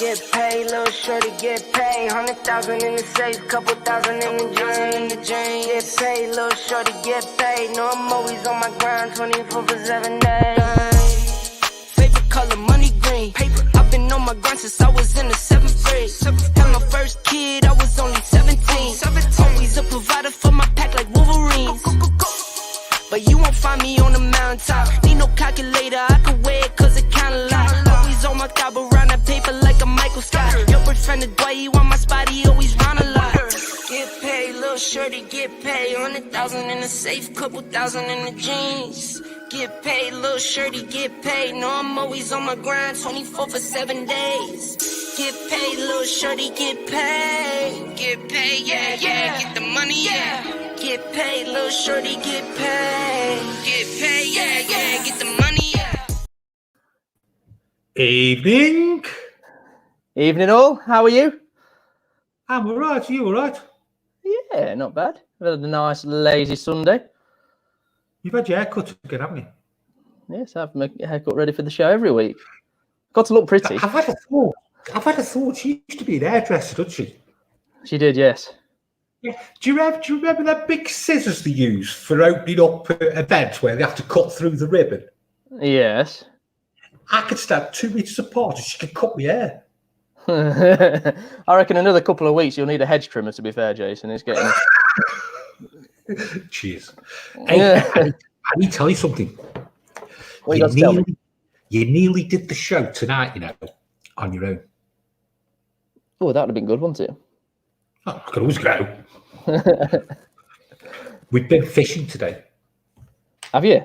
get paid, little shorty get paid. 100,000 in the safe, couple thousand in the dream. Get paid, little shorty get paid. No, I'm always on my grind, 24/7 days. Favorite color, money green. Paper. I've been on my grind since I was in the 7th grade. Had my first kid, I was only 17. Always a provider for my pack like Wolverines. But you won't find me on the mountaintop. Need no calculator, I can weigh it cause it kinda lot. Always on my top around that paper like a Michael Scott. Your boyfriend the Dwight, he want my spot, he always round a lot. Get paid, little shorty, get paid. 100,000 in the safe, couple thousand in the jeans. Get paid, little shorty, get paid. No, I'm always on my grind, 24/7 days. Get paid, little shorty, get paid. Get paid, yeah, yeah, get the money, yeah. Get paid, little shorty, get paid. Get paid, yeah, yeah, get the money, yeah. Evening. Evening all, how are you? I'm alright, are you alright? Yeah, not bad. We've had a nice lazy Sunday. You've had your haircut again, haven't you? Yes, I have my haircut ready for the show every week. Got to look pretty. I've had a thought. She used to be an hairdresser, didn't she? She did, yes. Yeah. Do you remember that big scissors they use for opening up events where they have to cut through the ribbon? Yes. I could stand 2 meters apart and she could cut my hair. I reckon another couple of weeks you'll need a hedge trimmer, to be fair, Jason. It's getting... Cheers. Hey, I need to tell you something. What you got to tell me? You nearly did the show tonight, you know, on your own. Oh, that would have been good, wouldn't it? Oh, I could always go. We've been fishing today. Have you?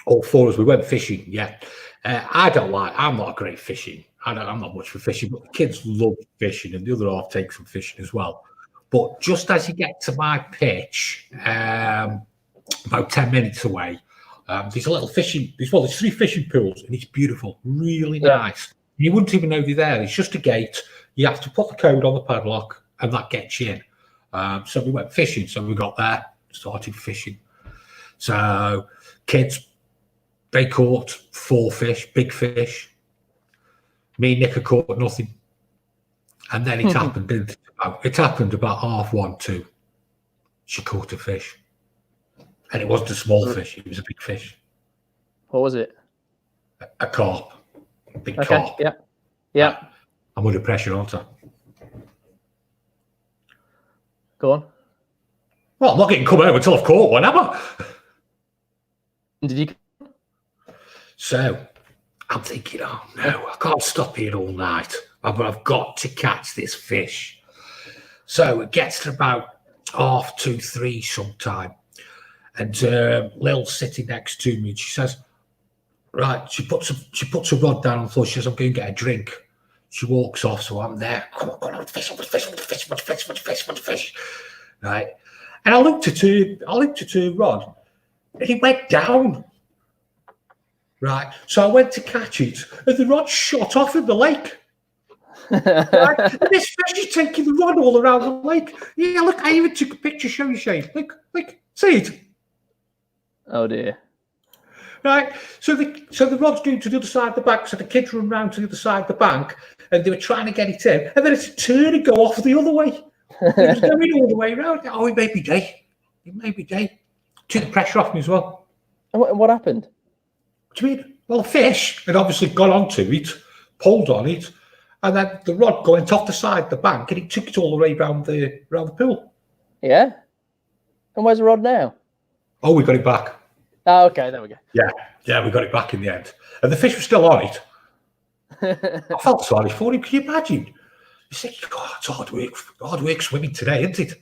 All four of us, we went fishing, yeah. I'm not a great fishing. I'm not much for fishing, but the kids love fishing and the other half takes some fishing as well. But just as you get to my pitch, about 10 minutes away, there's a little fishing, there's 3 fishing pools and it's beautiful, really nice. You wouldn't even know they're there. It's just a gate. You have to put the code on the padlock and that gets you in. So we went fishing. So we got there, started fishing. So kids, they caught 4 fish, big fish. Me and Nick had caught nothing. And then it happened. It happened about 1:30, 2. She caught a fish. And it wasn't a small fish, it was a big fish. What was it? A carp. A big Okay, carp. yeah. Yeah. I'm under pressure, aren't I? Go on. Well, I'm not getting come home until I've caught one, am I? Did you? So I'm thinking, oh no, I can't stop here all night. I've got to catch this fish. So it gets to about 2:30, 3 sometime. And Lil's sitting next to me and she says, right, she puts a rod down on the floor. She says, I'm going to get a drink. She walks off, so I'm there. Come on, fish. Right. And I looked at her rod and it went down. Right. So I went to catch it and the rod shot off in the lake. Right? And this fish is taking the rod all around the lake. Yeah, look, I even took a picture, show you, Shane. Look, see it? Oh dear. Right. So the rod's going to the other side of the bank, so the kids run round to the other side of the bank and they were trying to get it in, and then it's a turn and go off the other way. It was going all the way around. Oh, it made me day. Took the pressure off me as well. And what happened? What do you mean? Well, the fish had obviously got onto it, pulled on it, and then the rod went off the side of the bank and it took it all the way around the pool. Yeah. And where's the rod now? Oh, we got it back. Oh, okay, there we go. Yeah, we got it back in the end. And the fish was still on it. I felt sorry for him. Can you imagine? You think, God, it's hard work swimming today, isn't it?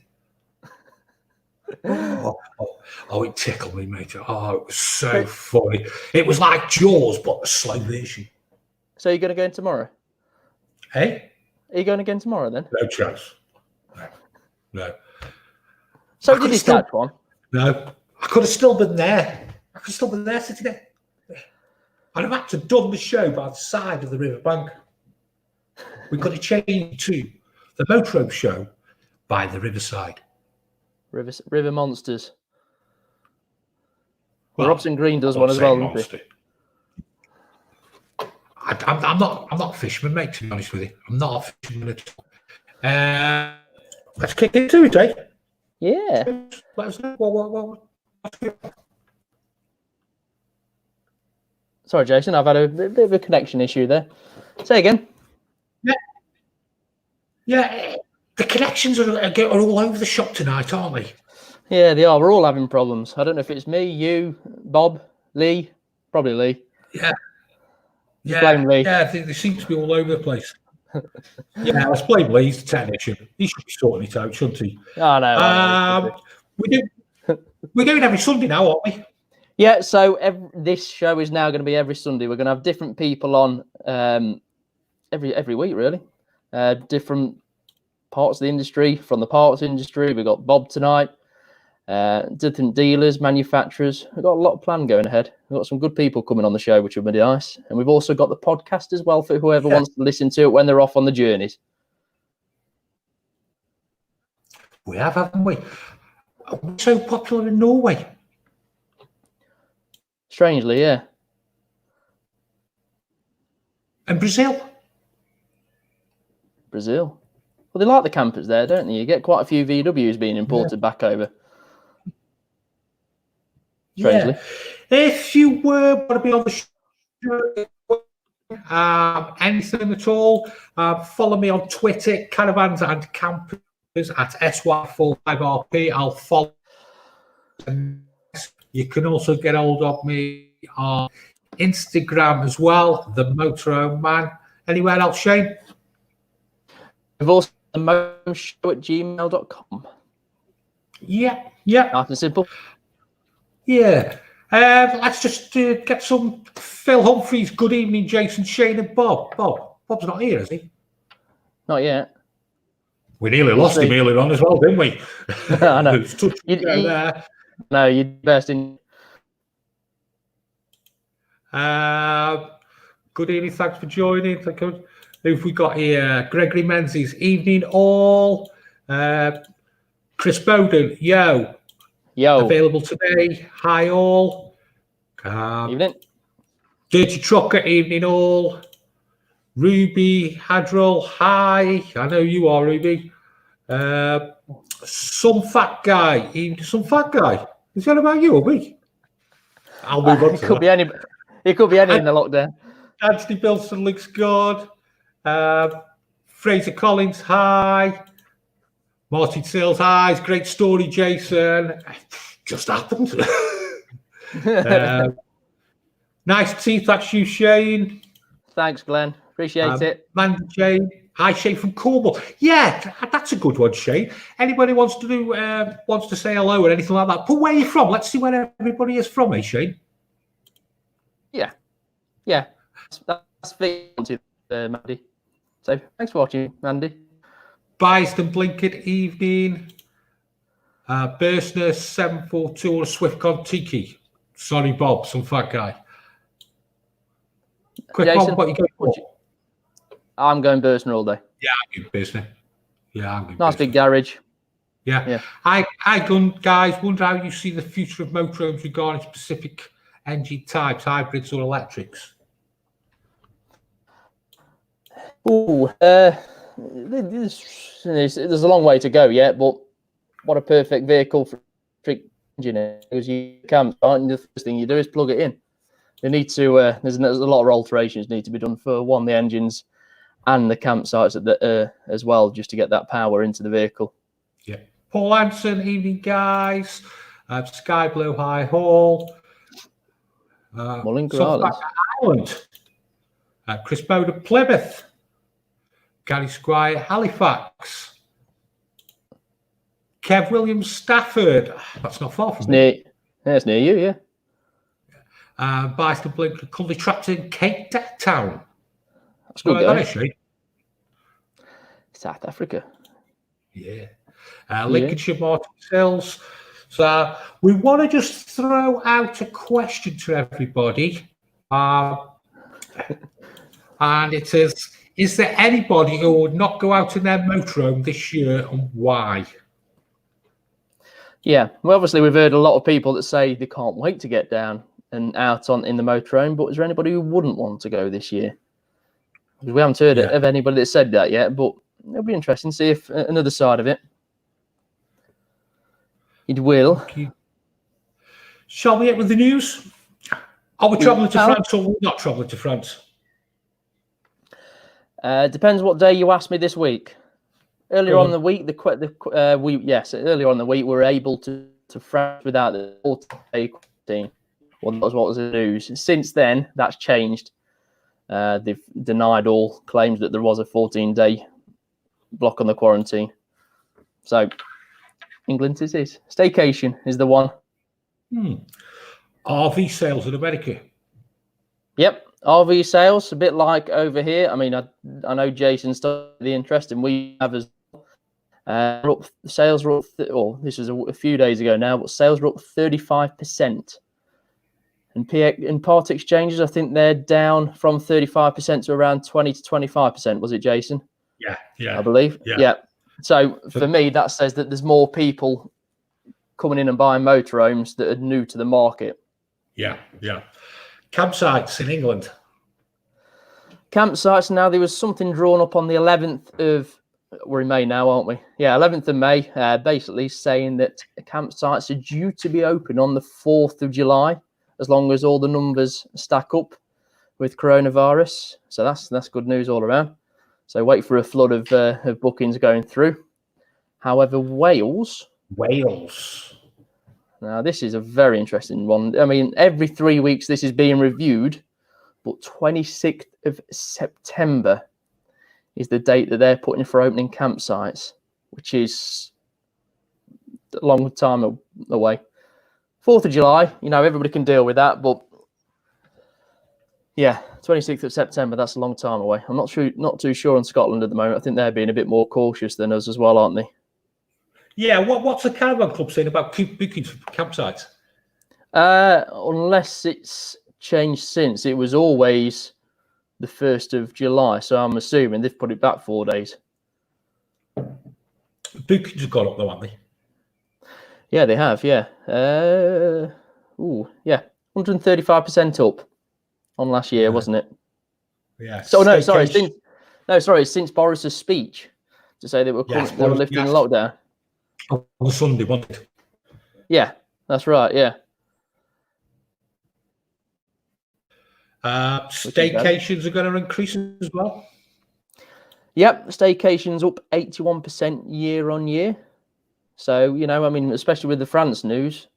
Oh, it tickled me, mate. Oh, it was so funny. It was like Jaws, but a slow version. So you're going to go in tomorrow? Hey? Are you going again tomorrow then? No chance. No. So did you catch one? No. I could have still been there. Sitting there. I'd have had to done the show by the side of the riverbank. We could have changed to the Motorhome show by the riverside. River Monsters. Well, Robson Green does one as well, doesn't he? I'm not a fisherman, mate. To be honest with you, I'm not a fisherman at all. Let's kick into it, eh? Yeah. Let us know what. Sorry, Jason, I've had a bit of a connection issue there. Say again. Yeah. The connections are all over the shop tonight, aren't they? Yeah, they are. We're all having problems. I don't know if it's me, you, Bob, Lee. Probably Lee. Yeah. Just blame Lee. Yeah, they seem to be all over the place. Yeah, let's blame Lee. He's the technician. He should be sorting it out, shouldn't he? I know. We're doing every Sunday now, aren't we? Yeah, so this show is now going to be every Sunday. We're going to have different people on every week, really. Different parts of the industry. From the parts industry, we've got Bob tonight. Different dealers, manufacturers. We've got a lot of plan going ahead. We've got some good people coming on the show, which will be nice. And we've also got the podcast as well for whoever wants to listen to it when they're off on the journeys. We have, haven't we? We're so popular in Norway. Strangely, yeah. And Brazil. Brazil. Well, they like the campers there, don't they? You get quite a few VWs being imported back over. Strangely. Yeah. If you want to be on the show, anything at all, follow me on Twitter, Caravans and Campers at SY45RP. I'll follow. You can also get hold of me on Instagram as well, the Motorhome Man. Anywhere else, Shane? We've also the motorhome@gmail.com. Yeah. Nice and simple. Yeah. Let's just get some Phil Humphreys. Good evening, Jason, Shane, and Bob. Bob's not here, is he? Not yet. We nearly lost him earlier on as well, didn't we? I know. No, you best in. Good evening. Thanks for joining. Who've we got here? Gregory Menzies. Evening, all. Chris Bowden. Yo. Available today. Hi, all. Evening. Dirty Trucker. Evening, all. Ruby Hadrell. Hi. I know you are, Ruby. Some fat guy. Some fat guy. Is that about you or me? I'll move on. It could be any. It could be any in the lockdown. Anthony Bilson looks good. Fraser Collins, hi. Martin Sales, hi. It's great story, Jason. Just happened. Nice teeth, that's you, Shane. Thanks, Glenn. Appreciate it. Mandy Jane. Hi, Shane from Cornwall. Yeah, that's a good one, Shane. Anybody wants to say hello or anything like that? But where are you from? Let's see where everybody is from, Shane? Yeah. That's big, Mandy. So thanks for watching, Mandy. Byston Blinkett, evening. Bursner 742 or a Swiftcon Tiki. Sorry, Bob, some fat guy. Quick Jason, one, what you going for? I'm going Bursner all day. Yeah, I'm going Bursner. Yeah, I'm going Nice Bursner. big garage. Yeah. I guys, wonder how you see the future of motorhomes regarding specific engine types, hybrids or electrics. There's a long way to go yet, but what a perfect vehicle for electric engine, because you can't, and the first thing you do is plug it in. They need to. There's a lot of alterations need to be done for the engines and the campsites as well, just to get that power into the vehicle. Yeah. Paul Anson, evening guys. Sky Blue High Hall. Mullingar Island. Chris Bowden, Plymouth. Gary Squire, Halifax. Kev Williams, Stafford. That's not far from me. It's near you, yeah. Byston Blink, Cunley Trapton, Cape Town. That's good going. Actually. South Africa. Yeah. Lincolnshire, Martin Hills. So we want to just throw out a question to everybody. And it says, is there anybody who would not go out in their motorhome this year and why? Yeah, well, obviously we've heard a lot of people that say they can't wait to get down and out in the motorhome, but is there anybody who wouldn't want to go this year? We haven't heard of anybody that said that yet, but it'll be interesting to see if another side of it. It will. Shall we get with the news? Are we travelling to France or are we not travelling to France? Depends what day you asked me this week. Earlier on in the week, earlier on in the week, we were able to France without the 14-day quarantine. Well, that was what was in the news. Since then, that's changed. They've denied all claims that there was a 14-day block on the quarantine. So, England it is. Staycation is the one. RV sales in America. Yep, RV sales, a bit like over here. I mean, I know Jason started the interest, and we have as sales were up. This was a few days ago now, but sales were up 35%. And part exchanges, I think they're down from 35% to around 20 to 25%. Was it, Jason? Yeah. I believe. Yeah. So for me, that says that there's more people coming in and buying motorhomes that are new to the market. Yeah. Campsites in England. Campsites now, there was something drawn up on the 11th of, we're in May now, aren't we? Yeah, 11th of May, basically saying that campsites are due to be open on the 4th of July, as long as all the numbers stack up with coronavirus. So that's good news all around. So wait for a flood of bookings going through. However, Wales. Now, this is a very interesting one. I mean, every 3 weeks this is being reviewed, but 26th of September is the date that they're putting for opening campsites, which is a long time away. 4th of July, everybody can deal with that, but yeah, 26th of September, that's a long time away. I'm not too sure on Scotland at the moment. I think they're being a bit more cautious than us as well, aren't they? Yeah, what's the Caravan Club saying about bookings for campsites? Unless it's changed since. It was always the 1st of July, so I'm assuming they've put it back 4 days. Bookings have gone up though, haven't they? Yeah, they have, yeah. 135% up on last year, wasn't it? Yeah. So since Boris's speech to say they were lifting lockdown. On the Sunday, wasn't it? Yeah, that's right, yeah. Staycations are going to increase as well. Yep, staycations up 81% year on year. So, especially with the France news,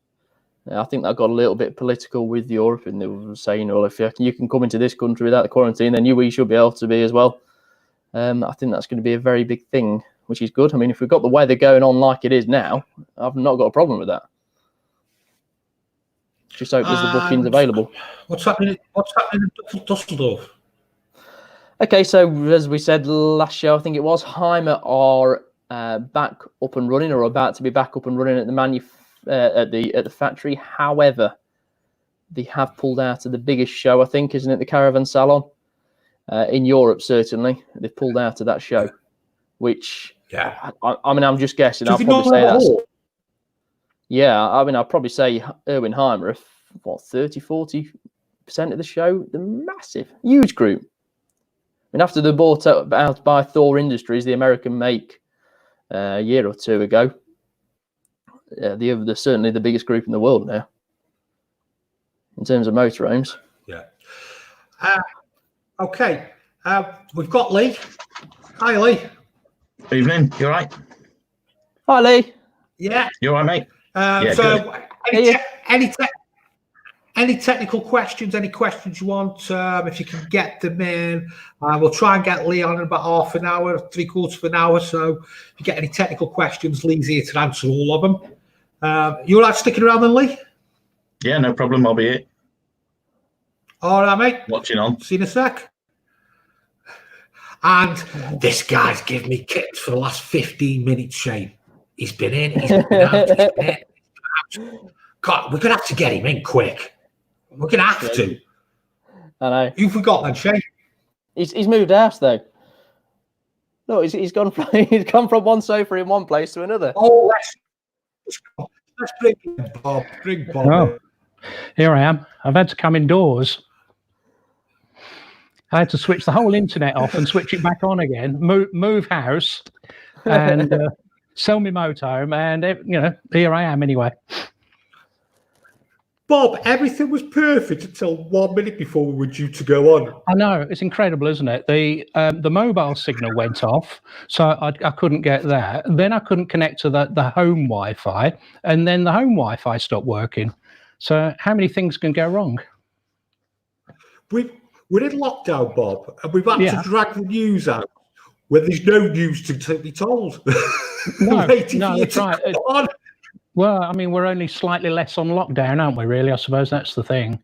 I think that got a little bit political with Europe, and they were saying, well, if you can come into this country without the quarantine, then we should be able to be as well. I think that's going to be a very big thing, which is good. I mean, if we've got the weather going on like it is now, I've not got a problem with that. Just hope there's the bookings available. What's happening in Dusseldorf? Okay, so as we said last show, I think it was, Heimer are back up and running, or about to be back up and running at the factory. However, they have pulled out of the biggest show, I think, isn't it, the Caravan Salon in Europe? Certainly, they've pulled out of that show, which I mean, I'm just guessing. I'll probably say that's. Yeah, I mean, I'll probably say Erwin Heimer, 30-40% of the show. The massive, huge group. I mean, after they bought out by Thor Industries, the American make, a year or two ago, they're certainly the biggest group in the world now in terms of motorhomes. Yeah. Okay. We've got Lee. Hi, Lee. Evening. You all right? Hi, Lee. Yeah. You all right, mate? Any technical questions? Any questions you want? If you can get them in, we'll try and get Lee on in about half an hour, 3/4 of an hour. So if you get any technical questions, Lee's here to answer all of them. You all right sticking around then, Lee? Yeah, no problem. I'll be here. All right, mate. Watching on. See you in a sec. And this guy's given me kicks for the last 15 minutes, Shane. He's been in, he's been out, he's been in. God, we're going to have to get him in quick. We're going to have to. I know. You forgot then, Shane. He's moved house, though. No, he's gone from one sofa in one place to another. Oh, let's bring Bob. Bring Bob. Oh, here I am. I've had to come indoors. I had to switch the whole internet off and switch it back on again. Move house, and sell me motorhome, and here I am anyway. Bob, everything was perfect until 1 minute before we were due to go on. I know, it's incredible, isn't it? The mobile signal went off, so I couldn't get that. Then I couldn't connect to the home Wi-Fi, and then the home Wi-Fi stopped working. So how many things can go wrong? We're in lockdown, Bob, and we've had Yeah. to drag the news out when there's no news to be told. No, Waiting no, for you that's to right. come on. Well, I mean, we're only slightly less on lockdown, aren't we, really? I suppose that's the thing.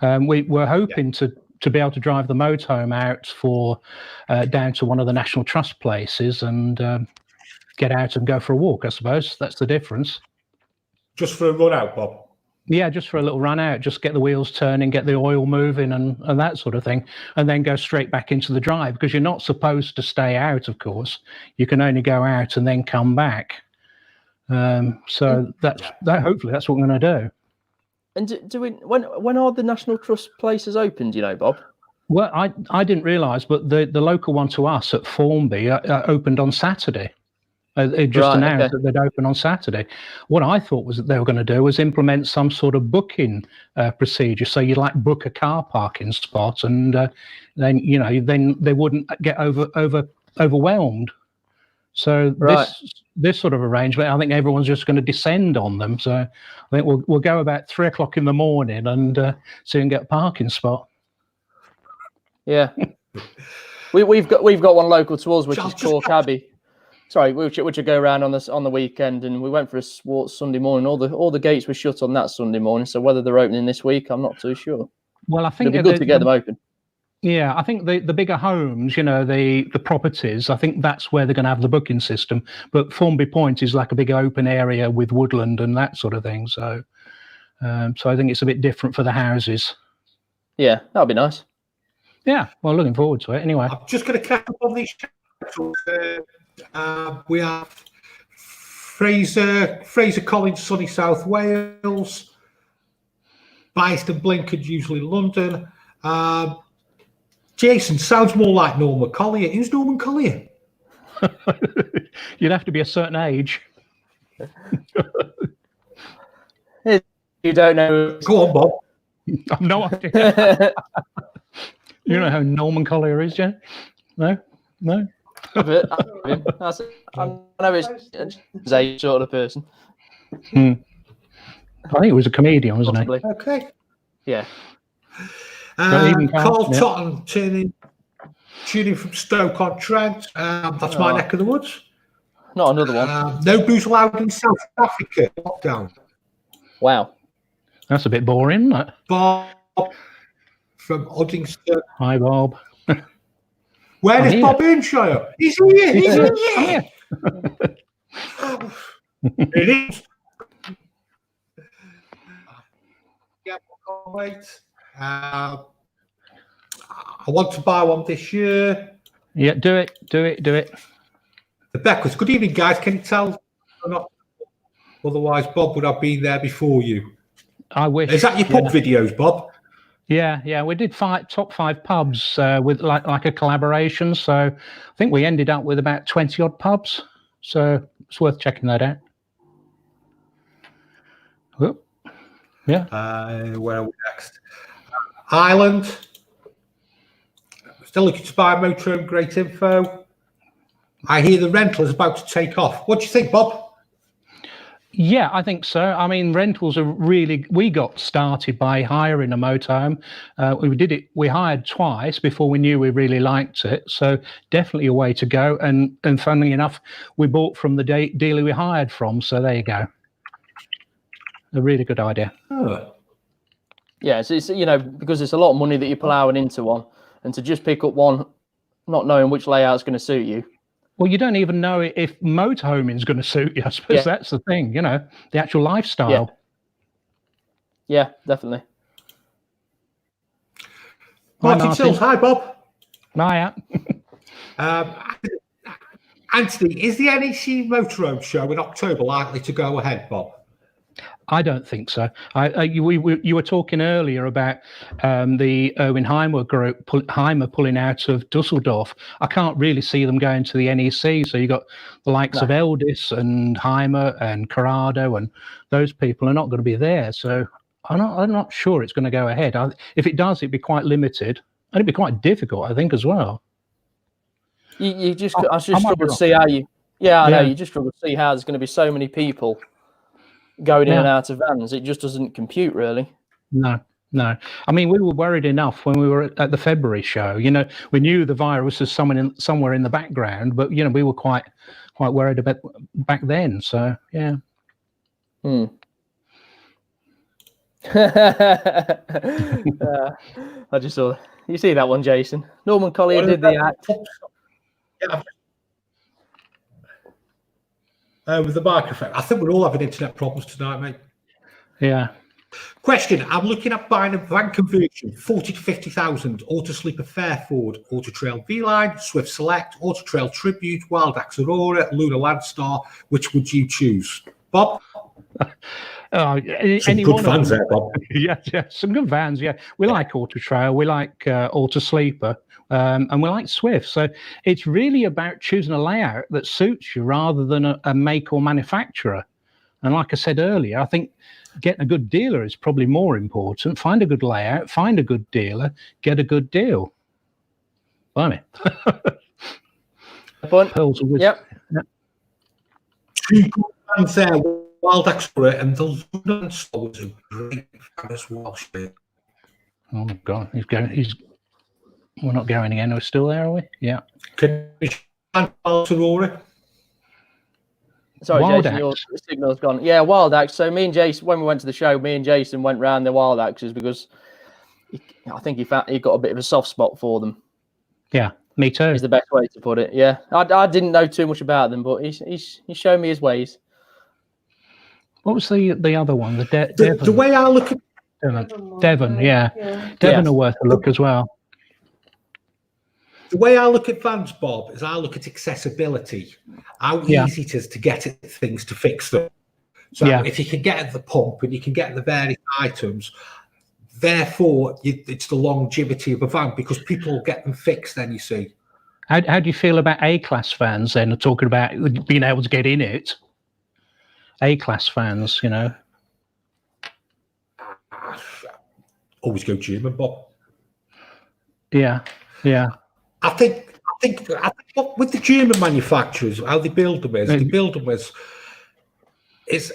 We're hoping to be able to drive the motorhome out for down to one of the National Trust places and get out and go for a walk, I suppose. That's the difference. Just for a run out, Bob. Yeah, just for a little run out, just get the wheels turning, get the oil moving and that sort of thing, and then go straight back into the drive, because you're not supposed to stay out, of course. You can only go out and then come back. So that hopefully that's what we're going to do. And do we? When are the National Trust places open? Do you know, Bob? Well, I didn't realise, but the local one to us at Formby opened on Saturday. They just announced that they'd open on Saturday. What I thought was that they were going to do was implement some sort of booking procedure. So you'd like book a car parking spot, and then they wouldn't get overwhelmed. So this sort of arrangement, I think everyone's just going to descend on them. So I think we'll go about 3 o'clock in the morning and see and get a parking spot. Yeah, we've got one local to us, which is Cork Abbey. Sorry, which will go around on the weekend, and we went for a walk Sunday morning. All the gates were shut on that Sunday morning, so whether they're opening this week, I'm not too sure. Well, I think it'd be good to get them open. Yeah, I think the bigger homes, the properties, I think that's where they're going to have the booking system. But Formby Point is like a big open area with woodland and that sort of thing. So, I think it's a bit different for the houses. Yeah, that'll be nice. Yeah, well, looking forward to it. Anyway, I'm just going to catch up on these. We have Fraser Collins, sunny South Wales. Biaston Blinkard, usually London. Jason sounds more like Norman Collier. Who's Norman Collier? You'd have to be a certain age. You don't know. Go on, Bob. I've no idea. You know how Norman Collier is, Jen? No. I know he's a sort of person. I think he was a comedian, wasn't Possibly. he? Okay. Yeah. Carl Totten tuning from Stoke-on-Trent. That's my neck of the woods. Not another one. No booze allowed in South Africa. Lockdown. Wow. That's a bit boring, isn't it? Bob from Uddingston. Hi, Bob. Where is Bob Earnshaw? He's here. He's here. It is. Yeah, wait. I want to buy one this year. Yeah, do it. The Beckwiths. Good evening, guys. Can you tell or not? Otherwise, Bob would have been there before you. I wish. Is that your pub videos, Bob? Yeah. We did top 5 pubs with like a collaboration. So I think we ended up with about 20 odd pubs. So it's worth checking that out. Oh, yeah. Where are we next? Ireland. Still looking to buy a motorhome. Great info. I hear the rental is about to take off. What do you think, Bob? Yeah, I think so. I mean, rentals are we got started by hiring a motorhome. We hired twice before we knew we really liked it. So definitely a way to go. And funnily enough, we bought from the dealer we hired from. So there you go. A really good idea. Oh. Yeah, so it's, because it's a lot of money that you're plowing into one, and to just pick up one, not knowing which layout's going to suit you. Well, you don't even know if motorhoming is going to suit you. I suppose that's the thing, the actual lifestyle. Yeah, definitely. Martin Sills, hi, Bob. Hiya. Anthony, is the NEC Motorhome show in October likely to go ahead, Bob? I don't think so. You were talking earlier about the Erwin Heimer group, Heimer pulling out of Dusseldorf. I can't really see them going to the NEC. So you got the likes of Eldis and Heimer and Corrado, and those people are not going to be there. So I'm not sure it's going to go ahead. If it does, it'd be quite limited, and it'd be quite difficult, I think, as well. I just struggle to see how you. Yeah, I know. You just struggle to see how there's going to be so many people going in and out of vans. It just doesn't compute, really. No. I mean, we were worried enough when we were at the February show. We knew the virus was somewhere in the background, but we were quite worried about back then. So yeah. I just saw. You see that one, Jason? Norman Collier did the act. With the microphone. I think we're all having internet problems tonight, mate. Yeah. Question. I'm looking at buying a van conversion, 40 to 50,000, Auto Sleeper Fairford, Auto Trail V-Line, Swift Select, Auto Trail Tribute, Wild Axe Aurora, Luna Landstar. Which would you choose? Bob? Some good vans there, Bob. Yeah, some good vans. Yeah, we like Auto Trail, we like Auto Sleeper, and we like Swift. So it's really about choosing a layout that suits you rather than a make or manufacturer. And like I said earlier, I think getting a good dealer is probably more important. Find a good layout, find a good dealer, get a good deal. Blimey. Yep. Two good vans there. Wild Axe and the Luna Landstar was a great fan as well. Oh God, we're not going again. We're still there, are we? Yeah. Can we Wild Aurora? Sorry, Wild Jason, Axe. your signal's gone. Yeah, Wild Axe. So me and Jason, when we went to the show, me and Jason went round the Wild Axes because I think he got a bit of a soft spot for them. Yeah, me too. Is the best way to put it. Yeah, I didn't know too much about them, but he's showed me his ways. What was the other one? The way I look at Devon, yeah. Devon are worth a look as well. The way I look at vans, Bob, is I look at accessibility. How easy it is to get at things to fix them. So if you can get at the pump and you can get the various items, therefore it's the longevity of a van because people will get them fixed then, you see. How do you feel about A-class vans then, talking about being able to get in it? A-class fans, Always go German, Bob. Yeah. I think with the German manufacturers, how they build them is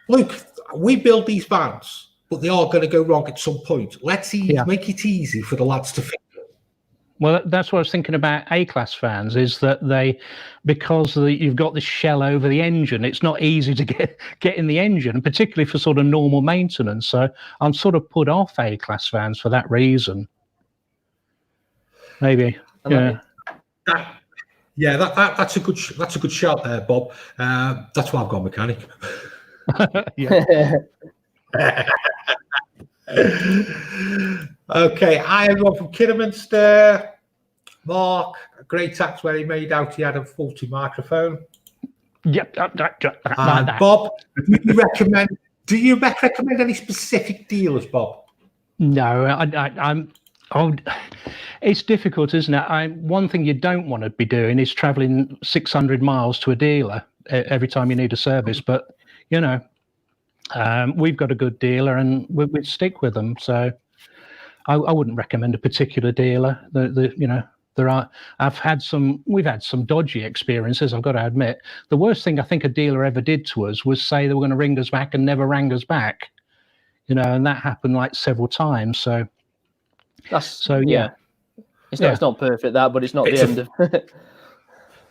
look, we build these vans, but they are going to go wrong at some point. Let's make it easy for the lads to fix. Well, that's what I was thinking about A-class fans, is that because you've got this shell over the engine, it's not easy to get in the engine, and particularly for sort of normal maintenance. So I'm sort of put off A-class fans for that reason. Maybe. That's a good shout there, Bob. That's why I've got a mechanic. Okay, I am one from Kidderminster. Mark, a great act where he made out he had a faulty microphone. Yep. Bob, do you recommend any specific dealers, Bob? No, it's difficult, isn't it? One thing you don't want to be doing is traveling 600 miles to a dealer every time you need a service. But we've got a good dealer, and we'd stick with them. So I wouldn't recommend a particular dealer. We've had some dodgy experiences, I've got to admit. The worst thing I think a dealer ever did to us was say they were going to ring us back and never rang us back. And that happened like several times. So it's not perfect, that, but it's not the end of.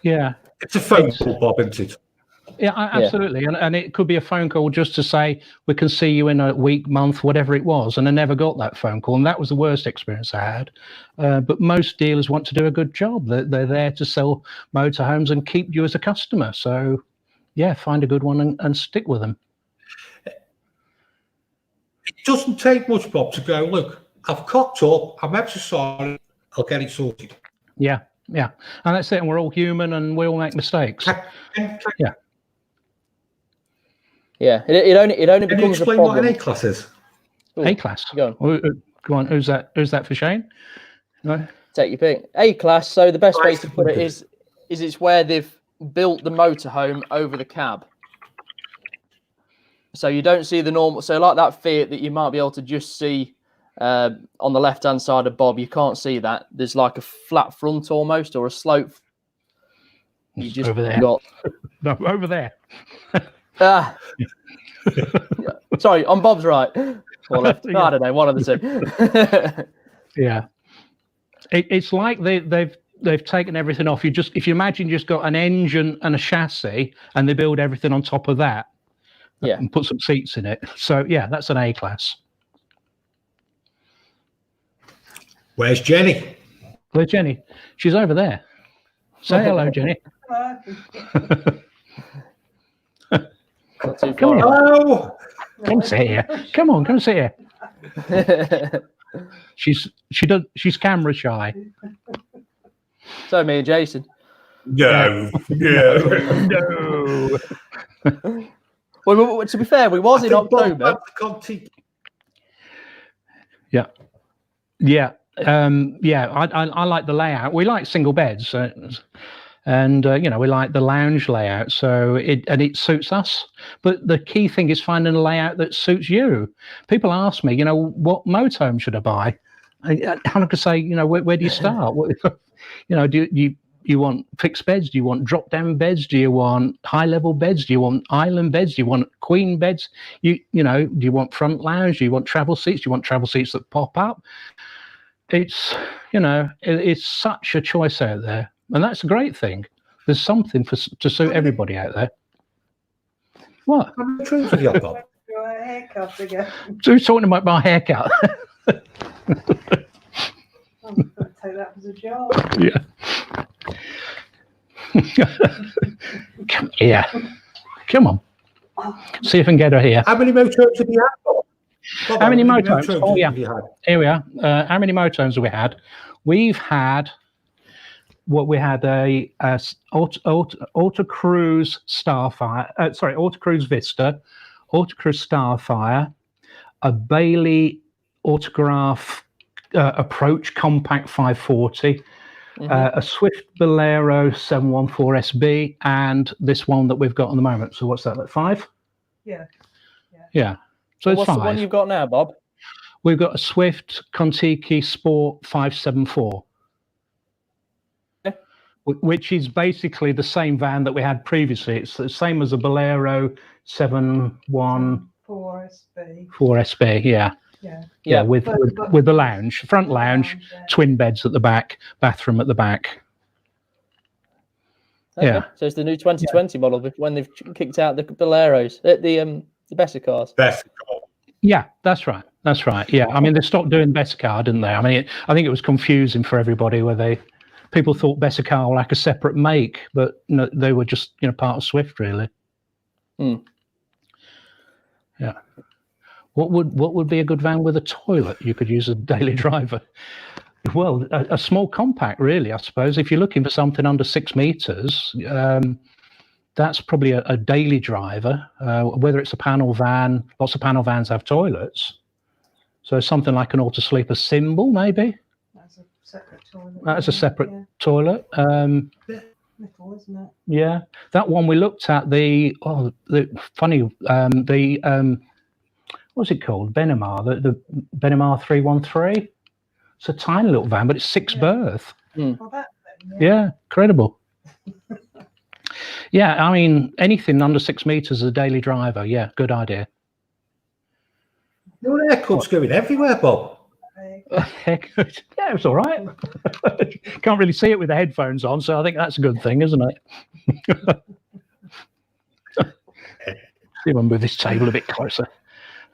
Yeah, it's a phone call, Bob, isn't it? Yeah, absolutely. And it could be a phone call just to say, we can see you in a week, month, whatever it was. And I never got that phone call. And that was the worst experience I had. But most dealers want to do a good job. They're there to sell motorhomes and keep you as a customer. So, find a good one and stick with them. It doesn't take much, Bob, to go, look, I've cocked up. I'm ever so sorry. I'll get it sorted. Yeah. And that's it. And we're all human and we all make mistakes. Yeah, it only Can you becomes a explain what problem. an A-class is? Ooh, A-class. Go on. Go on. Who's that for Shane? No. Take your pick. A-class. So the best way to put it Price is it's where they've built the motorhome over the cab. So you don't see the normal. So like that Fiat that you might be able to just see on the left-hand side of Bob, you can't see that. There's like a flat front almost, or a slope. You just over there. got No, over there. Sorry, on Bob's right or left. Yeah. I don't know, one of the two. Yeah, it's like they've taken everything off. If you imagine just got an engine and a chassis, and they build everything on top of that, Yeah, and put some seats in it. So yeah, that's an A-class. Where's Jenny? Where's Jenny? She's over there. Say hello, Jenny. not too Come far. on. Hello. Come sit here. Come on, come sit here. She's camera shy. So me and Jason. No. No. Well, to be fair, we was in October. Yeah. Yeah. I like the layout. We like single beds, and we like the lounge layout. So it suits us. But the key thing is finding a layout that suits you. People ask me, what motorhome should I buy? I'm going to say, where do you start? Do you want fixed beds? Do you want drop down beds? Do you want high level beds? Do you want island beds? Do you want queen beds? Do you want front lounge? Do you want travel seats? Do you want travel seats that pop up? It's such a choice out there, and that's a great thing. There's something to suit everybody out there. What? How many trims have you got? Your haircut again. So who's talking about my haircut? I'm going to take that as a job. Yeah. Come here. Come on. See if I can get her here. How many motorhomes have you had? Bob, How many motorhomes? Oh, yeah. have you had? Here we are. How many motorhomes have we had? We've had a Autocruise Starfire. Autocruise Vista, Autocruise Starfire, a Bailey Autograph Approach Compact 540, a Swift Bolero 714 SB, and this one that we've got at the moment. So what's that? Like 5? Yeah. Yeah. So it's What's 5. the one you've got now, Bob? We've got a Swift Contiki Sport 574, which is basically the same van that we had previously. It's the same as a Bolero 714 4SB. 4SB. Yeah, with the lounge, front lounge, twin beds at the back, bathroom at the back. Okay. Yeah. So it's the new 2020 model when they've kicked out the Boleros, the better cars. Best. Yeah, that's right. That's right. Yeah, I mean they stopped doing Bessacar, didn't they? I mean, I think it was confusing for everybody where people thought Bessacar were like a separate make, but no, they were just part of Swift, really. Hmm. Yeah. What would be a good van with a toilet you could use as a daily driver? Well, a small compact, really, I suppose. If you're looking for something under 6 meters, that's probably a daily driver. Whether it's a panel van, lots of panel vans have toilets. So something like an auto sleeper symbol, maybe. That's a separate toilet. That's a separate toilet. Little, isn't it? Yeah, that one we looked at what's it called? Benimar, the Benimar 313. It's a tiny little van, but it's 6 berth. Well, that then, Yeah, incredible. Yeah, I mean, anything under 6 meters as a daily driver. Yeah, good idea. Your haircut's going everywhere, Bob. Heck, yeah, it's all right. Can't really see it with the headphones on, so I think that's a good thing, isn't it? See if I move this table a bit closer.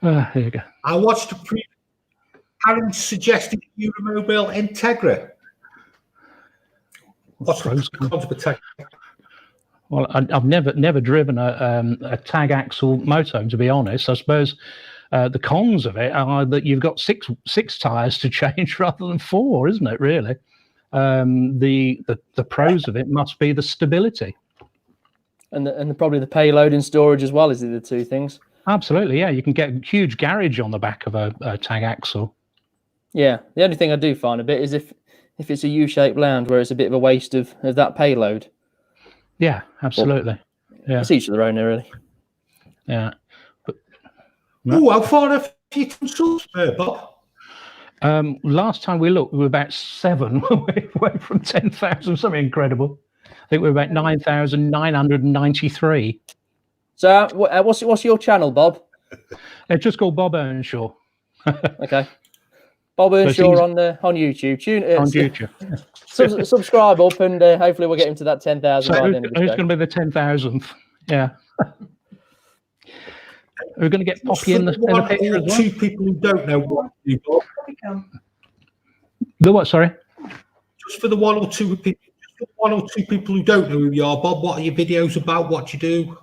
Here you go. I watched a Aaron suggested Euromobile Integra. What's the cons of Integra? Well, I've never driven a tag axle motorhome, to be honest. I suppose the cons of it are that you've got six tires to change rather than 4, isn't it? Really, the pros of it must be the stability. And probably the payload and storage as well is the two things. Absolutely, yeah. You can get a huge garage on the back of a tag axle. Yeah, the only thing I do find a bit is if it's a U-shaped lounge where it's a bit of a waste of that payload. Yeah, absolutely. Yeah, it's each of their own, really. Yeah. Oh, how far have you done subs, Bob? Last time we looked, we were about 7 away from 10,000. Something incredible. I think we're about 9,993. So, what's your channel, Bob? It's just called Bob Earnshaw. Okay, Bob Earnshaw on YouTube. On YouTube. Subscribe up, and hopefully we'll get into that 10,000. So who's going to be the 10,000th? Yeah. We're going to get Poppy in the picture as well. Two people who don't know what you do, Bob. The what? Sorry. Just for the one or two people who don't know who you are, Bob. What are your videos about? What do you do?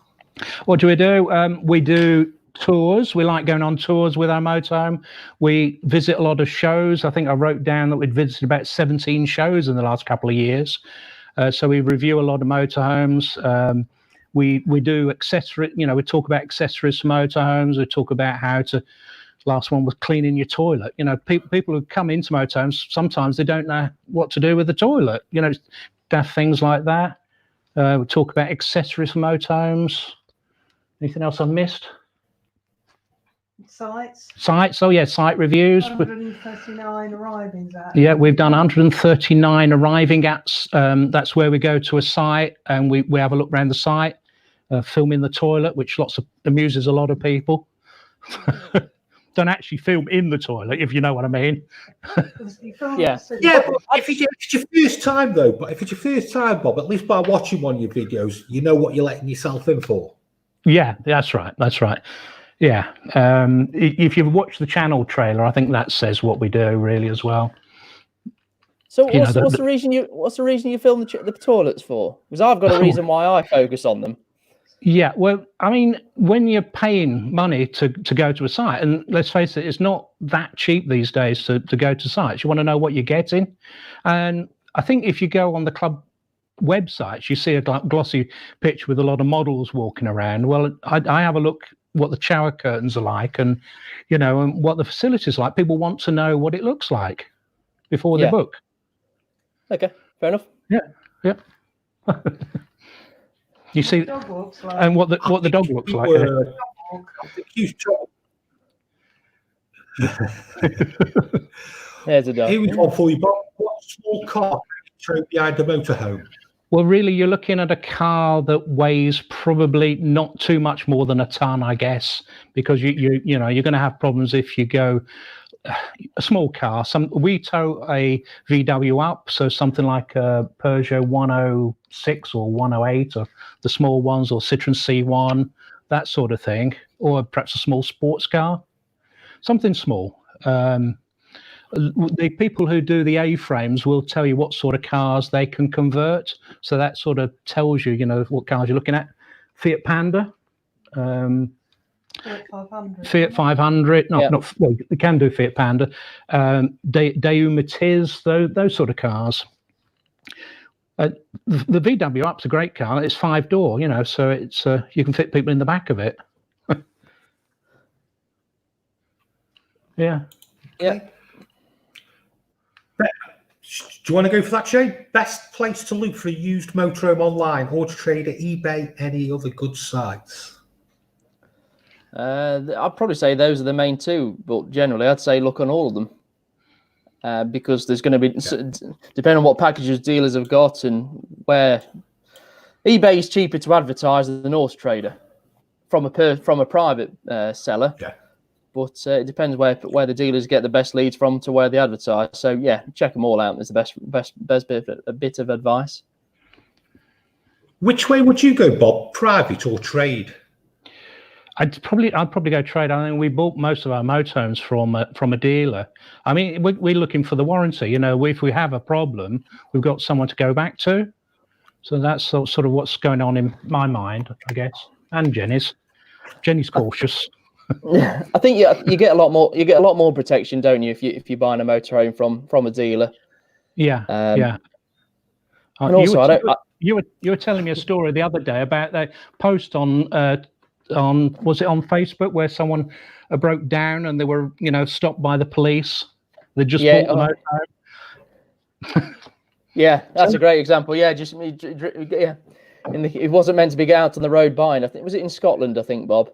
What do? We do tours. We like going on tours with our motorhome. We visit a lot of shows. I think I wrote down that we'd visited about 17 shows in the last couple of years. So we review a lot of motorhomes. We do accessory. We talk about accessories for motorhomes. We talk about how to. Last one was cleaning your toilet. People who come into motorhomes, sometimes they don't know what to do with the toilet. Daft things like that. We talk about accessories for motorhomes. Anything else I've missed? Sites. Oh yeah, site reviews. 139 arriving at. Yeah, we've done 139 arriving at. That's where we go to a site and we have a look around the site, film in the toilet, which amuses a lot of people. Don't actually film in the toilet, if you know what I mean. Yeah. But if it's your first time, though, Bob, at least by watching one of your videos, you know what you're letting yourself in for. Yeah, that's right. Yeah. If you've watched the channel trailer, I think that says what we do really as well. So what's the reason you film the toilets for? Because I've got a reason why I focus on them. Yeah, well, I mean, when you're paying money to go to a site, and let's face it, it's not that cheap these days to go to sites. You want to know what you're getting. And I think if you go on the club websites, you see a glossy pitch with a lot of models walking around. Well, I have a look what the shower curtains are like and, and what the facilities are like. People want to know what it looks like before they book. Okay, fair enough. Yeah. You see, and what the dog looks like. There's a dog. Here we go for you, Bob. What small car can you behind the motorhome? Well, really, you're looking at a car that weighs probably not too much more than a ton, I guess, because you're going to have problems if you go a small car. We tow a VW up, so something like a Peugeot 106 or 108, or the small ones, or Citroen C1, that sort of thing, or perhaps a small sports car, something small. The people who do the A-frames will tell you what sort of cars they can convert. So that sort of tells you, what cars you're looking at. Fiat Panda, Fiat 500. Fiat 500. Well, they can do Fiat Panda. Daewoo Matiz, those sort of cars. The VW Up's a great car. It's 5-door, so it's you can fit people in the back of it. Yeah. Do you want to go for that, Shane? Best place to look for a used motorhome online, Auto Trader, eBay, any other good sites? I'd probably say those are the main two, but generally I'd say look on all of them because there's going to be, depending on what packages dealers have got and where. eBay is cheaper to advertise than Auto Trader from a private seller. Yeah. But it depends where the dealers get the best leads from to where they advertise. So yeah, check them all out. There's the best bit of advice. Which way would you go, Bob? Private or trade? I'd probably go trade. I think we bought most of our motorhomes from a dealer. I mean, we're looking for the warranty. If we have a problem, we've got someone to go back to. So that's sort of what's going on in my mind, I guess, and Jenny's. Jenny's cautious. Yeah, I think you get a lot more. You get a lot more protection, don't you, if you're buying a motorhome from a dealer? Yeah, yeah. And also, you were telling me a story the other day about the post on was it on Facebook where someone broke down and they were stopped by the police. They just bought the motorhome. Yeah, that's a great example. Yeah, it wasn't meant to be out on the road buying. I think was it in Scotland? I think, Bob.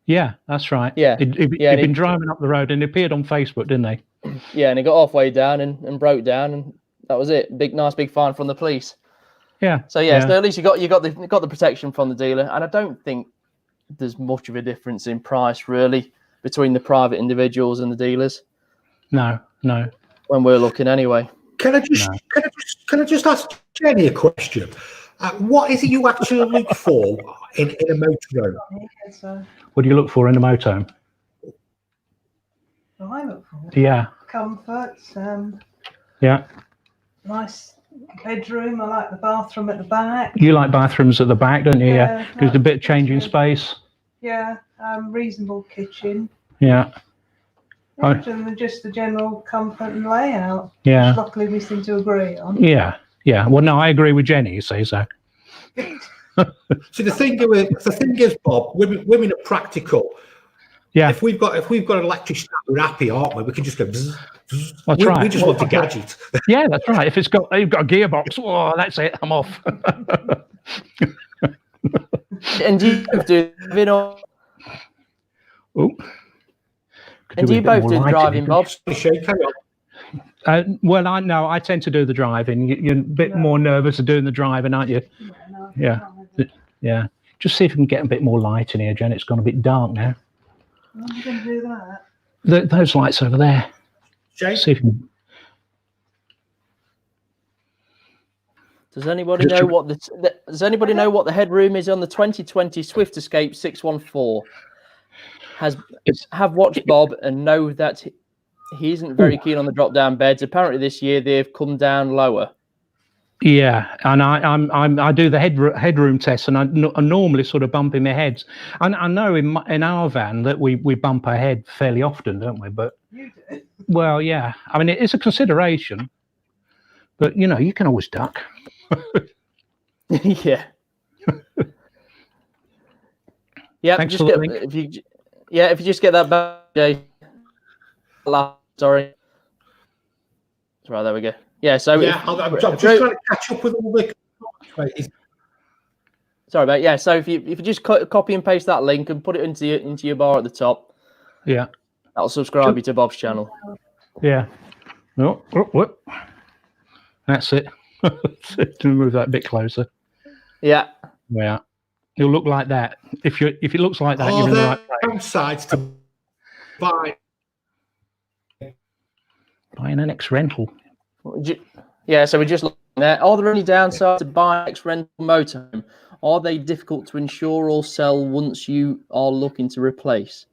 Yeah, that's right. Yeah, he'd been driving up the road and it appeared on Facebook, didn't he? Yeah, and he got halfway down and broke down, and that was it. Nice big fine from the police. Yeah. So so at least you got the protection from the dealer, and I don't think there's much of a difference in price really between the private individuals and the dealers. No. When we're looking anyway. Can I just ask Jenny a question? What is it you actually look for in a motorhome? What do you look for in a motorhome? What I look for? Yeah. Comfort. Yeah. Nice bedroom. I like the bathroom at the back. You like bathrooms at the back, don't you? Yeah. Gives a bit of changing space. Yeah. Reasonable kitchen. Yeah. And just the general comfort and layout. Yeah. Which luckily we seem to agree on. Yeah. Well, no, I agree with Jenny. You say so. So the thing is, Bob, women are practical. Yeah. If we've got an electric start, we're happy, aren't we? We can just go. That's right. We just want a gadget. Yeah, that's right. If you've got a gearbox, that's it. I'm off. And do you do you both do the driving, Bob? Well, I tend to do the driving. You're a bit more nervous of doing the driving, aren't you? Yeah. Just see if we can get a bit more light in here, Jen. It's gone a bit dark now. How are you going to do that? Those lights over there. Jay? See if we can... Does anybody know what the headroom is on the 2020 Swift Escape 614? Have watched Bob and know that he isn't very keen on the drop-down beds. Apparently, this year they've come down lower. Yeah, and I do the headroom test, and I normally sort of bump in my heads. And I know in our van that we bump our head fairly often, don't we? But You do. well, yeah. I mean, it's a consideration, but you can always duck. Yeah. Yeah. Thanks for the link. If you just get that back, Jay. Sorry. Right, there we go. Yeah, so I'm just trying to catch up with all the. Sorry, mate. Yeah, so if you just copy and paste that link and put it into your bar at the top, Yeah. that'll subscribe you to Bob's channel. Yeah. No. Whoop. That's it. To move that a bit closer. Yeah. Yeah. It'll look like that. If it looks like that, you're in the right place. Downsides to buy. Buying an ex-rental. Yeah, so we're just looking there. Are there any downsides to buying an ex-rental motorhome? Are they difficult to insure or sell once you are looking to replace?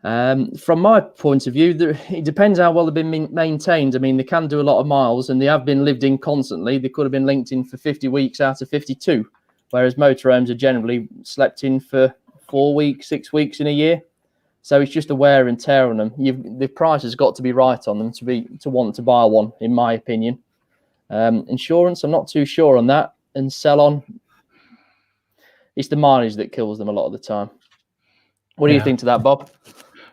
From my point of view, it depends how well they've been maintained. I mean, they can do a lot of miles and they have been lived in constantly. They could have been linked in for 50 weeks out of 52, whereas motorhomes are generally slept in for 4 weeks, 6 weeks in a year. So it's just a wear and tear on them. The price has got to be right on them to want to buy one, in my opinion. Insurance, I'm not too sure on that. And sell on, it's the mileage that kills them a lot of the time. What do you think to that, Bob?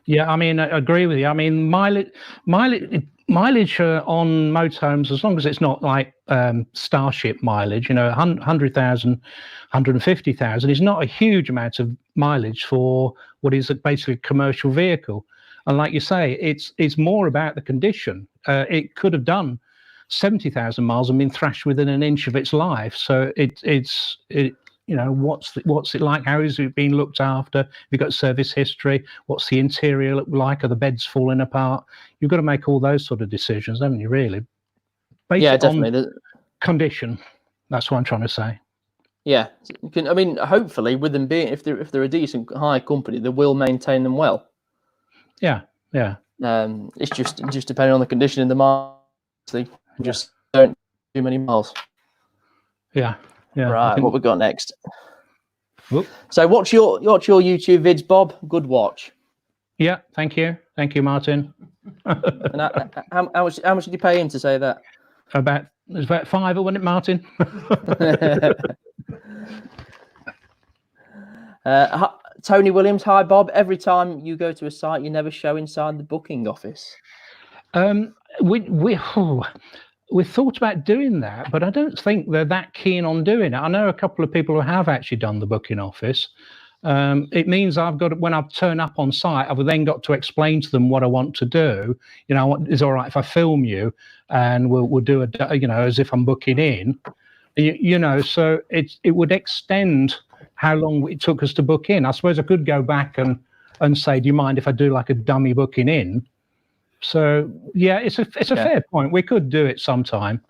Yeah, I mean, I agree with you. I mean, mileage on motorhomes, as long as it's not like Starship mileage, 100,000, 150,000 is not a huge amount of mileage for what is basically a commercial vehicle. And like you say, it's more about the condition. It could have done 70,000 miles and been thrashed within an inch of its life. So it's what's it like? How is it being looked after? Have you got service history? What's the interior look like? Are the beds falling apart? You've got to make all those sort of decisions, haven't you, really? Yeah, definitely. Condition. That's what I'm trying to say. Yeah. Hopefully with them being, if they're a decent hire company, they will maintain them well. Yeah. It's just depending on the condition in the market. Just don't do too many miles. Yeah. Right, what we got next? Whoop. So watch your YouTube vids, Bob. Good watch. Yeah, thank you, Martin. And how much did you pay him to say that? About was about 5, wasn't it, Martin? Tony Williams, hi Bob. Every time you go to a site, you never show inside the booking office. We thought about doing that, but I don't think they're that keen on doing it. I know a couple of people who have actually done the booking office. It means I've got, when I turn up on site, I've then got to explain to them what I want to do. You know, is all right if I film you, and we'll do a, you know, as if I'm booking in. You know, so it would extend how long it took us to book in. I suppose I could go back and say, do you mind if I do like a dummy booking in? So yeah, it's a fair point. We could do it sometime.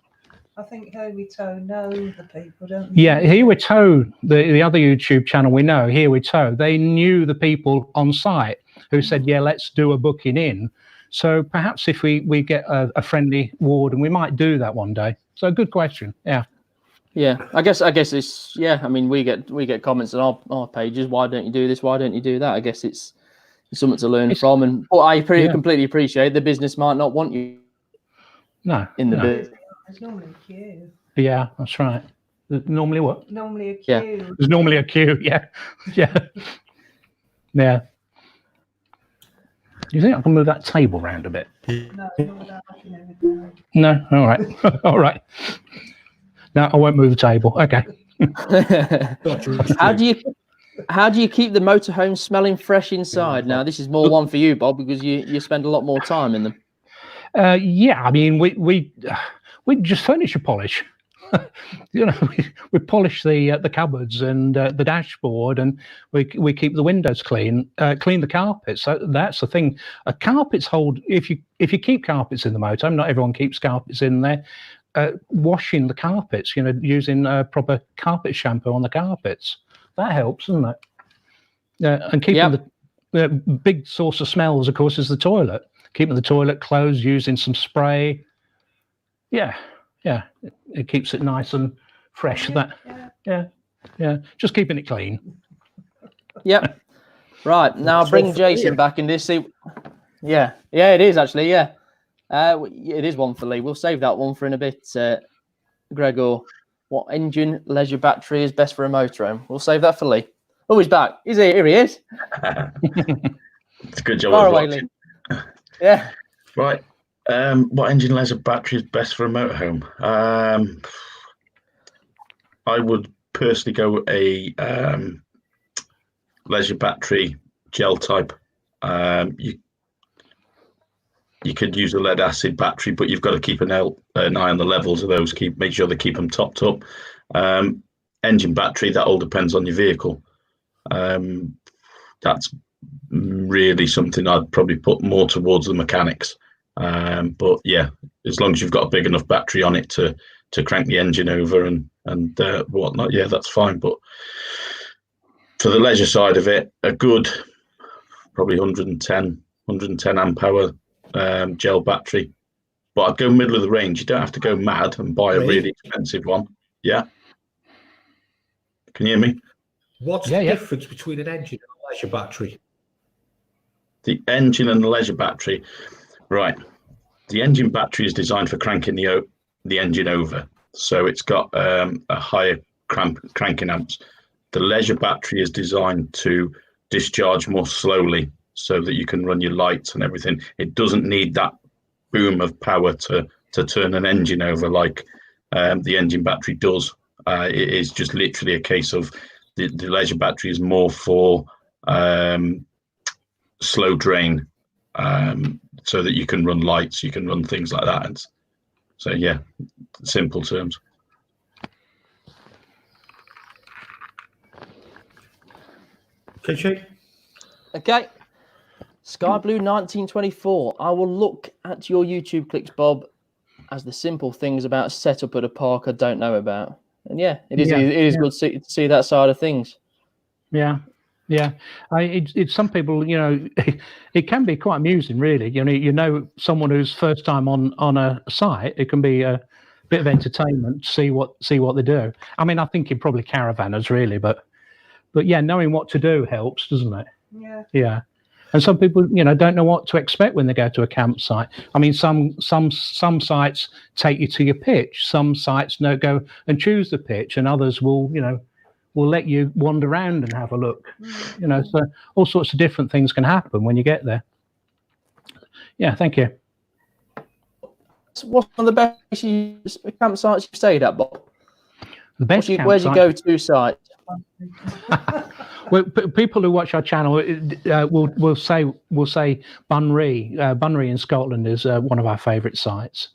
I think Here We Tow know the people, don't they? Yeah, Here We Tow, the other YouTube channel we know, Here We Tow, they knew the people on site who said, yeah, let's do a booking in. So perhaps if we get a friendly ward, and we might do that one day. So good question. Yeah. Yeah, I guess it's, yeah. I mean, we get comments on our pages. Why don't you do this? Why don't you do that? I guess it's something to learn from. And but I completely appreciate the business might not want you. No. In the bit. There's normally a queue. Yeah, that's right. Normally what? Normally a queue. Yeah. There's normally a queue. Yeah. Yeah. Yeah. Do you think I can move that table round a bit? No, not without looking at it. No. All right. All right. No, I won't move the table. Okay. How do you keep the motorhome smelling fresh inside? Now, this is more one for you, Bob, because you spend a lot more time in them. Yeah, I mean, we just furniture polish. You know, we polish the cupboards and the dashboard, and we keep the windows clean, clean the carpets. So that's the thing. Carpets hold. If you keep carpets in the motorhome, not everyone keeps carpets in there. Washing the carpets, you know, using proper carpet shampoo on the carpets, that helps, doesn't it? And keeping the big source of smells, of course, is the toilet. Keeping the toilet closed, using some spray. Yeah, it keeps it nice and fresh. Yeah, just keeping it clean. Yep. Right, now I'll bring Jason back in this. Yeah, it is actually. Yeah. It is one for Lee. We'll save that one for in a bit. Gregor, what engine, leisure battery is best for a motorhome? We'll save that for Lee. Oh, he's back. He's here. Here he is. It's a good job. Far away, Lee. Yeah. Right. What engine, leisure battery is best for a motorhome? I would personally go a leisure battery gel type. You could use a lead acid battery, but you've got to keep an eye on the levels of those. Make sure they keep them topped up. Engine battery, that all depends on your vehicle. That's really something I'd probably put more towards the mechanics. But yeah, as long as you've got a big enough battery on it to crank the engine over and whatnot, yeah, that's fine. But for the leisure side of it, a good probably 110 amp hour gel battery, but I'd go middle of the range. You don't have to go mad and buy a really expensive one. Yeah, can you hear me? What's the difference between an engine and a leisure battery? The engine and the leisure battery, right? The engine battery is designed for cranking the engine over, so it's got a higher cranking amps. The leisure battery is designed to discharge more slowly, so that you can run your lights and everything. It doesn't need that boom of power to turn an engine over like the engine battery does. It is just literally a case of the leisure battery is more for slow drain, so that you can run lights, you can run things like that. And so yeah, simple terms. Okay. Sky Blue 1924. I will look at your YouTube clicks, Bob, as the simple things about setup at a park I don't know about. And yeah, it is good to see that side of things. Yeah. It's some people, you know, it can be quite amusing, really. You know, someone who's first time on a site, it can be a bit of entertainment to see what they do. I mean, I think you're probably caravanners, really, but yeah, knowing what to do helps, doesn't it? Yeah. Yeah. And some people, don't know what to expect when they go to a campsite. I mean, some sites take you to your pitch. Some sites go and choose the pitch, and others will let you wander around and have a look. So all sorts of different things can happen when you get there. Yeah, thank you. So what's one of the best campsites you've stayed at, Bob? The best campsite. Where's your go-to site? Well, people who watch our channel will say Bunree. Bunree in Scotland is one of our favourite sites,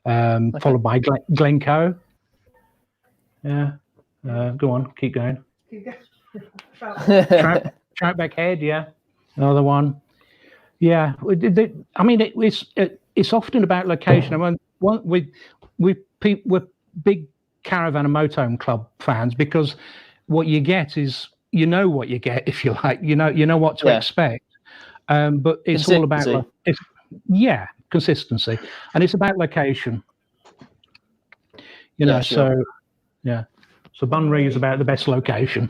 followed by Glencoe. Yeah, go on, keep going. Troutbeck Head, yeah, another one. Yeah, I mean it's often about location. I mean, we're big Caravan and Motorhome Club fans because what you get is what you get, if you like. You know what to expect. But it's all about consistency, and it's about location. So Bunree is about the best location.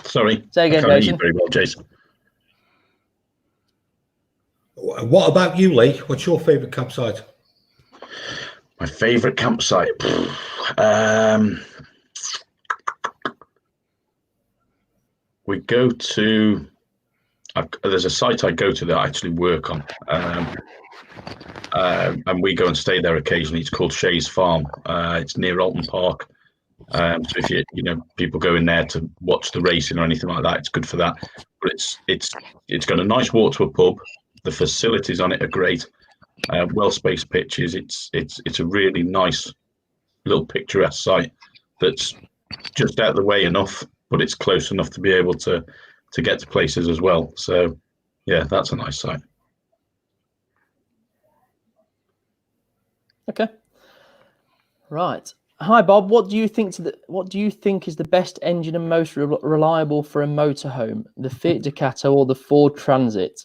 Sorry, say again, I can't hear Jason. you very well, Jason. What about you, Lee? What's your favourite campsite? My favourite campsite. We go to. There's a site I go to that I actually work on, and we go and stay there occasionally. It's called Shays Farm. It's near Alton Park. So if people go in there to watch the racing or anything like that, it's good for that. But it's got a nice walk to a pub. The facilities on it are great. Well-spaced pitches. It's a really nice little picturesque site that's just out of the way enough, but it's close enough to be able to get to places as well. So yeah, that's a nice site. Okay. Right. Hi, Bob. What do you think is the best engine and most reliable for a motorhome? The Fiat Ducato or the Ford Transit?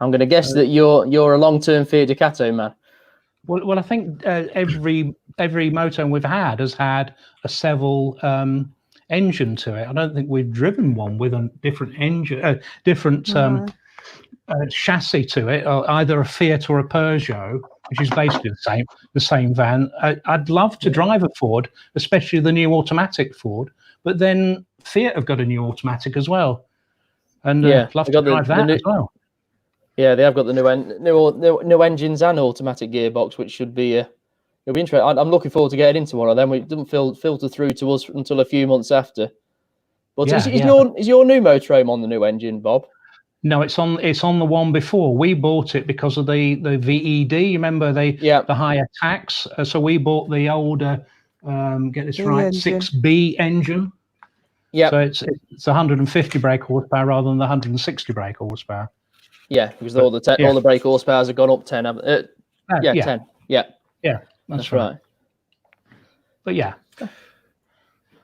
I'm going to guess that you're a long-term Fiat Ducato man. Well, I think every motorhome we've had has had a Seville engine to it. I don't think we've driven one with a different engine, chassis to it, or either a Fiat or a Peugeot, which is basically the same van. I'd love to drive a Ford, especially the new automatic Ford, but then Fiat have got a new automatic as well, and I'd love to drive that as well. Yeah, they have got the new engines and automatic gearbox, which should be it'll be interesting. I'm looking forward to getting into one of them. It doesn't filter through to us until a few months after. But is your new motorhome on the new engine, Bob? No, it's on the one before. We bought it because of the VED. You remember the higher tax. So we bought the older, get this right, 6B engine. Yeah. So it's 150 brake horsepower rather than the 160 brake horsepower. Yeah, because all the brake horsepowers have gone up 10. 10. Yeah. Yeah, that's right. But yeah.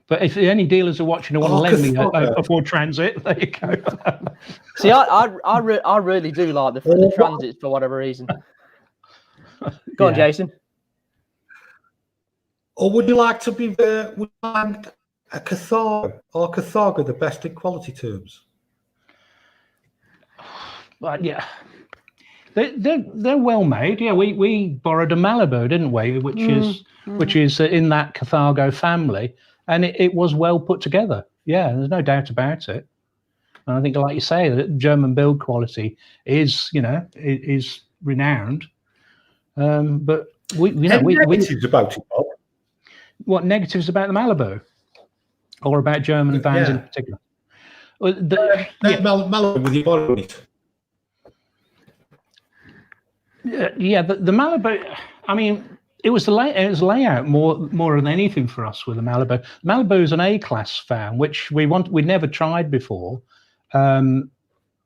But if any dealers are watching and want to lend me a Ford Transit, there you go. See, I really do like the Transits for whatever reason. Go on, Jason. Or would you like to be a Carthago or Carthago the best in quality terms? But yeah, they're well made. Yeah, we borrowed a Malibu, didn't we? Which is in that Carthago family, and it was well put together. Yeah, there's no doubt about it. And I think, like you say, that German build quality is renowned. But negatives about it, Bob? What negatives about the Malibu, or about German vans in particular? Well, Malibu with your body on it. Yeah, the Malibu. I mean, it was layout more than anything for us with the Malibu. Malibu is an A-class van, which we'd never tried before,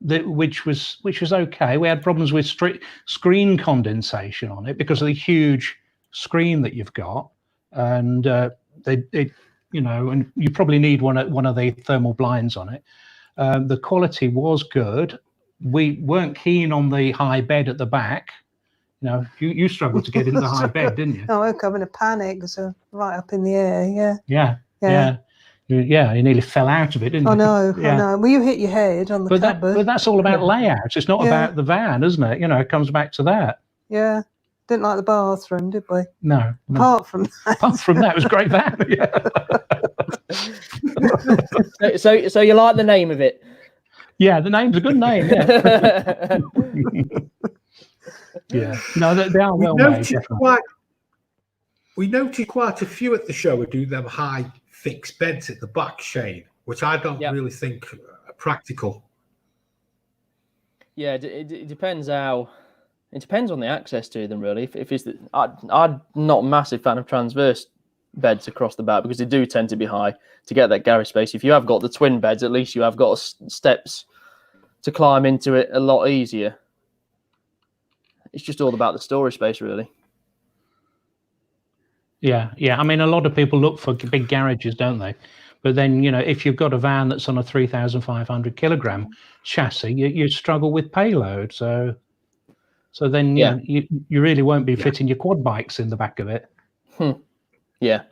which was okay. We had problems with screen condensation on it because of the huge screen that you've got, and and you probably need one of the thermal blinds on it. The quality was good. We weren't keen on the high bed at the back. You struggled to get into the high bed, didn't you? I woke up in a panic, so right up in the air, yeah. Yeah. Yeah, you nearly fell out of it, didn't you? I know. Yeah. I know. Well, you hit your head on the cupboard. But that's all about layout. It's not Yeah. about the van, isn't it? You know, it comes back to that. Yeah. Didn't like the bathroom, did we? No. Apart from that. Apart from that, it was a great van. Yeah. So you like the name of it? Yeah, the name's a good name. Yeah. Yeah. No, they are well made. We noticed quite a few at the show who do them high fixed beds at the back, Shane, which I don't really think are practical. Yeah, it depends how. It depends on the access to them, really. If it's I'm not a massive fan of transverse beds across the back because they do tend to be high to get that garage space. If you have got the twin beds, at least you have got steps to climb into it a lot easier. It's just all about the storage space, really. Yeah. I mean, a lot of people look for big garages, don't they? But then, you know, if you've got a van that's on a 3,500 kilogram chassis, you struggle with payload. So then, you know, you really won't be fitting your quad bikes in the back of it. Yeah.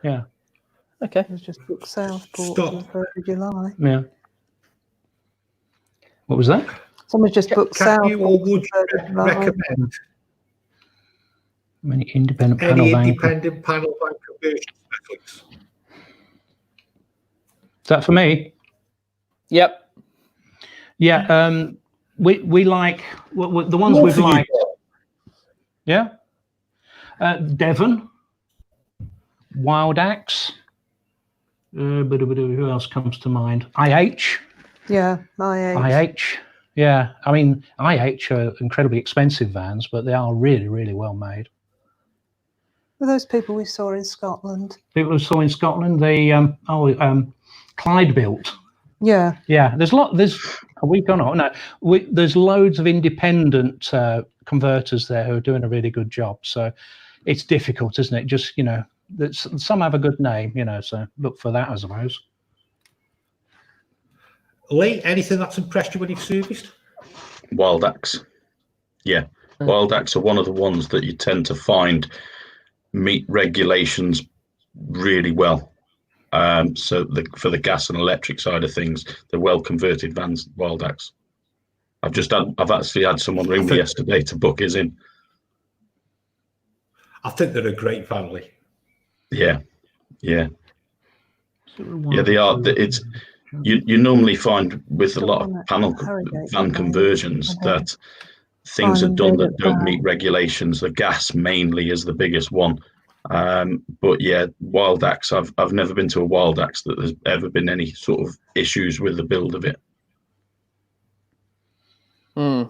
Okay. It was just book Southport for 3rd of July. Yeah. What was that? Someone's just booked Southport. Can you or would you recommend Any independent any panel van? independent panel van conversion specialists? Is that for me? Yep. Yeah. We like the ones we've liked. Yeah. Devon, Wild Axe. Who else comes to mind? IH. Yeah, IH. Yeah. I mean, IH are incredibly expensive vans, but they are really, really well made. Were those people we saw in Scotland? People who saw in Scotland, Clyde built. Yeah. Yeah. There's a week on. No, there's loads of independent converters there who are doing a really good job. So it's difficult, isn't it? Just, you know, some have a good name, you know, so look for that, I suppose. Lee, anything that's impressed you when you've serviced? Wild Axe. Yeah. Wild Axe are one of the ones that you tend to find meet regulations really well. So for the gas and electric side of things, they're well converted vans, Wild Axe. I've actually had someone ring me yesterday to book his in. I think they're a great family. Yeah. They are. It's you normally find with a lot of panel van conversions that things are done that don't meet regulations. The gas mainly is the biggest one. But yeah, Wild Axe, I've never been to a Wild Axe that there's ever been any sort of issues with the build of it. Okay.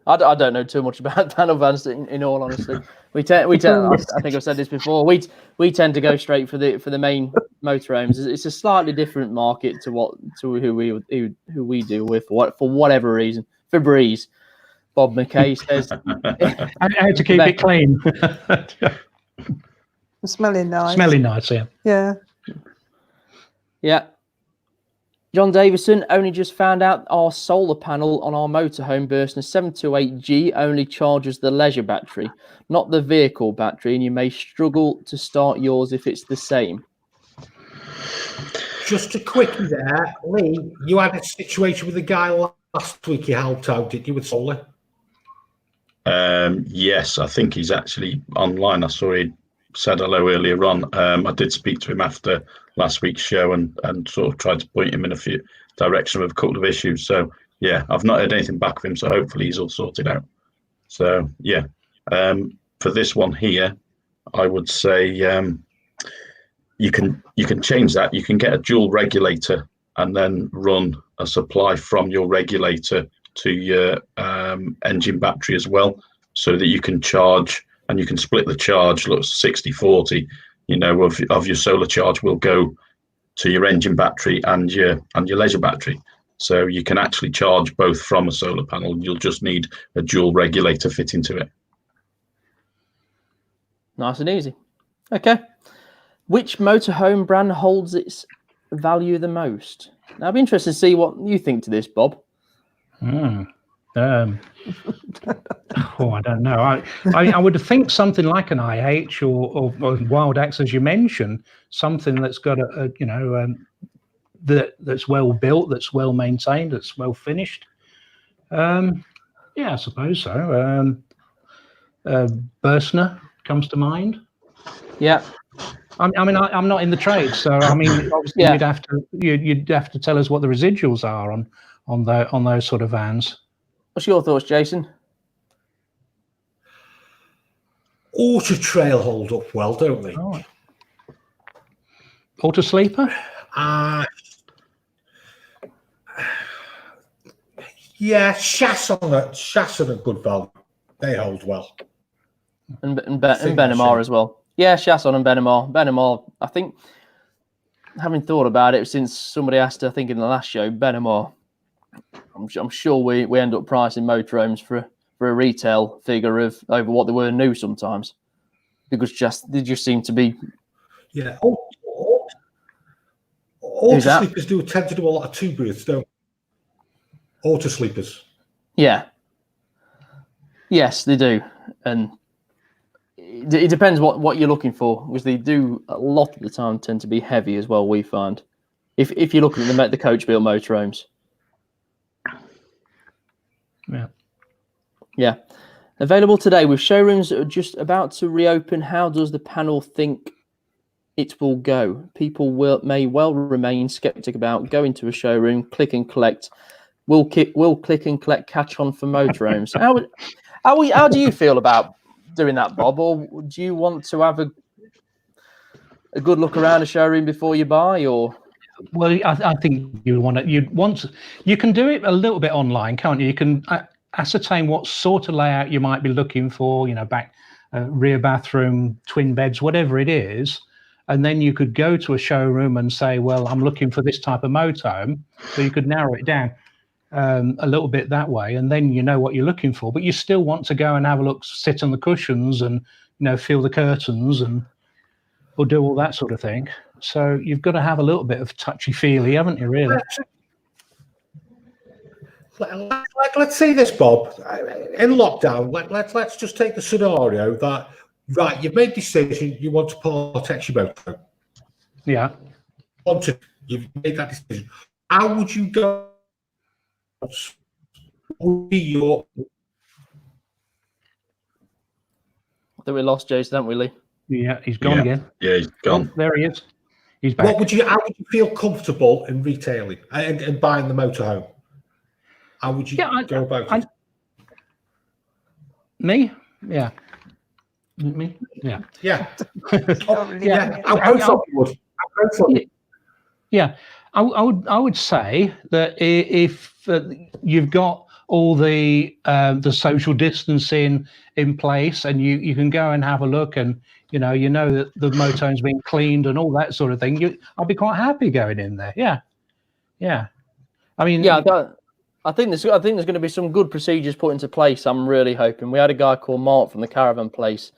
I don't know too much about panel vans in all honesty. I think I've said this before. We tend to go straight for the main motorhomes. It's a slightly different market to who we deal with for whatever reason. For Breeze, Bob McKay says how to keep it clean. Smelling nice. Smelling nice, yeah. Yeah. John Davison only just found out our solar panel on our motorhome Bursner 728G only charges the leisure battery, not the vehicle battery, and you may struggle to start yours if it's the same. Just a quickie there, Lee, you had a situation with a guy last week you helped out, did you, with solar? Yes, I think he's actually online. I saw he said hello earlier on. I did speak to him after last week's show and sort of tried to point him in a few direction with a couple of issues. So yeah, I've not heard anything back of him, so hopefully he's all sorted out. So yeah, for this one here, I would say you can change that. You can get a dual regulator and then run a supply from your regulator to your engine battery as well, so that you can charge and you can split the charge. Look, 60-40, you know, of your solar charge will go to your engine battery and your leisure battery. So you can actually charge both from a solar panel. You'll just need a dual regulator fit into it. Nice and easy. Okay. Which motorhome brand holds its value the most? Now, I'd be interested to see what you think to this, Bob. I don't know. I would think something like an IH or Wild Axe, as you mentioned, something that's got that's well built, that's well maintained, that's well finished. Yeah, I suppose so. Bursner comes to mind. Yeah. I'm not in the trade, so I mean, obviously Yeah. you'd have to tell us what the residuals are on those sort of vans. What's your thoughts, Jason? Auto Trail hold up well, don't they? Oh. Auto Sleeper? Yeah, Chasse on a good value. They hold well. And Benamar as well. Yeah, Chasson and Benamar. Benamar, I think, having thought about it since somebody asked, I think in the last show, Benamar, I'm sure we end up pricing motorhomes for a retail figure of over what they were new sometimes, because they just seem to be. Yeah. Auto sleepers tend to do a lot of two berths, don't they? Auto sleepers. Yeah. Yes, they do, and it depends what you're looking for, because they do a lot of the time tend to be heavy as well. We find if you're looking at the coach built motorhomes. Yeah. Yeah. Available today with showrooms that are just about to reopen. How does the panel think it will go? People may well remain skeptic about going to a showroom, click and collect. Will click and collect catch on for motorhomes? How do you feel about doing that, Bob? Or do you want to have a good look around a showroom before you buy? Or well, I think you can do it a little bit online, can't you? You can ascertain what sort of layout you might be looking for. Back, rear bathroom, twin beds, whatever it is, and then you could go to a showroom and say, "Well, I'm looking for this type of motorhome," so you could narrow it down a little bit that way, and then you know what you're looking for. But you still want to go and have a look, sit on the cushions, and feel the curtains or do all that sort of thing. So you've got to have a little bit of touchy-feely, haven't you, really? Let's say this, Bob. In lockdown, let's just take the scenario that, right, you've made a decision, you want to protect your motor. Yeah. You've made that decision. How would you go? Would be your... I think we lost Jason, haven't we, Lee? Yeah, he's gone again. Yeah, he's gone. Oh, there he is. He's back. How would you feel comfortable in retailing and buying the motorhome? How would you go about it? Me? Yeah. Me? Yeah. Yeah. Yeah. I would say that if you've got all the social distancing in place, and you can go and have a look, and you know that the motorhome's been cleaned and all that sort of thing, I'd be quite happy going in there. Yeah. I mean, I think there's going to be some good procedures put into place. I'm really hoping. We had a guy called Mark from the Caravan place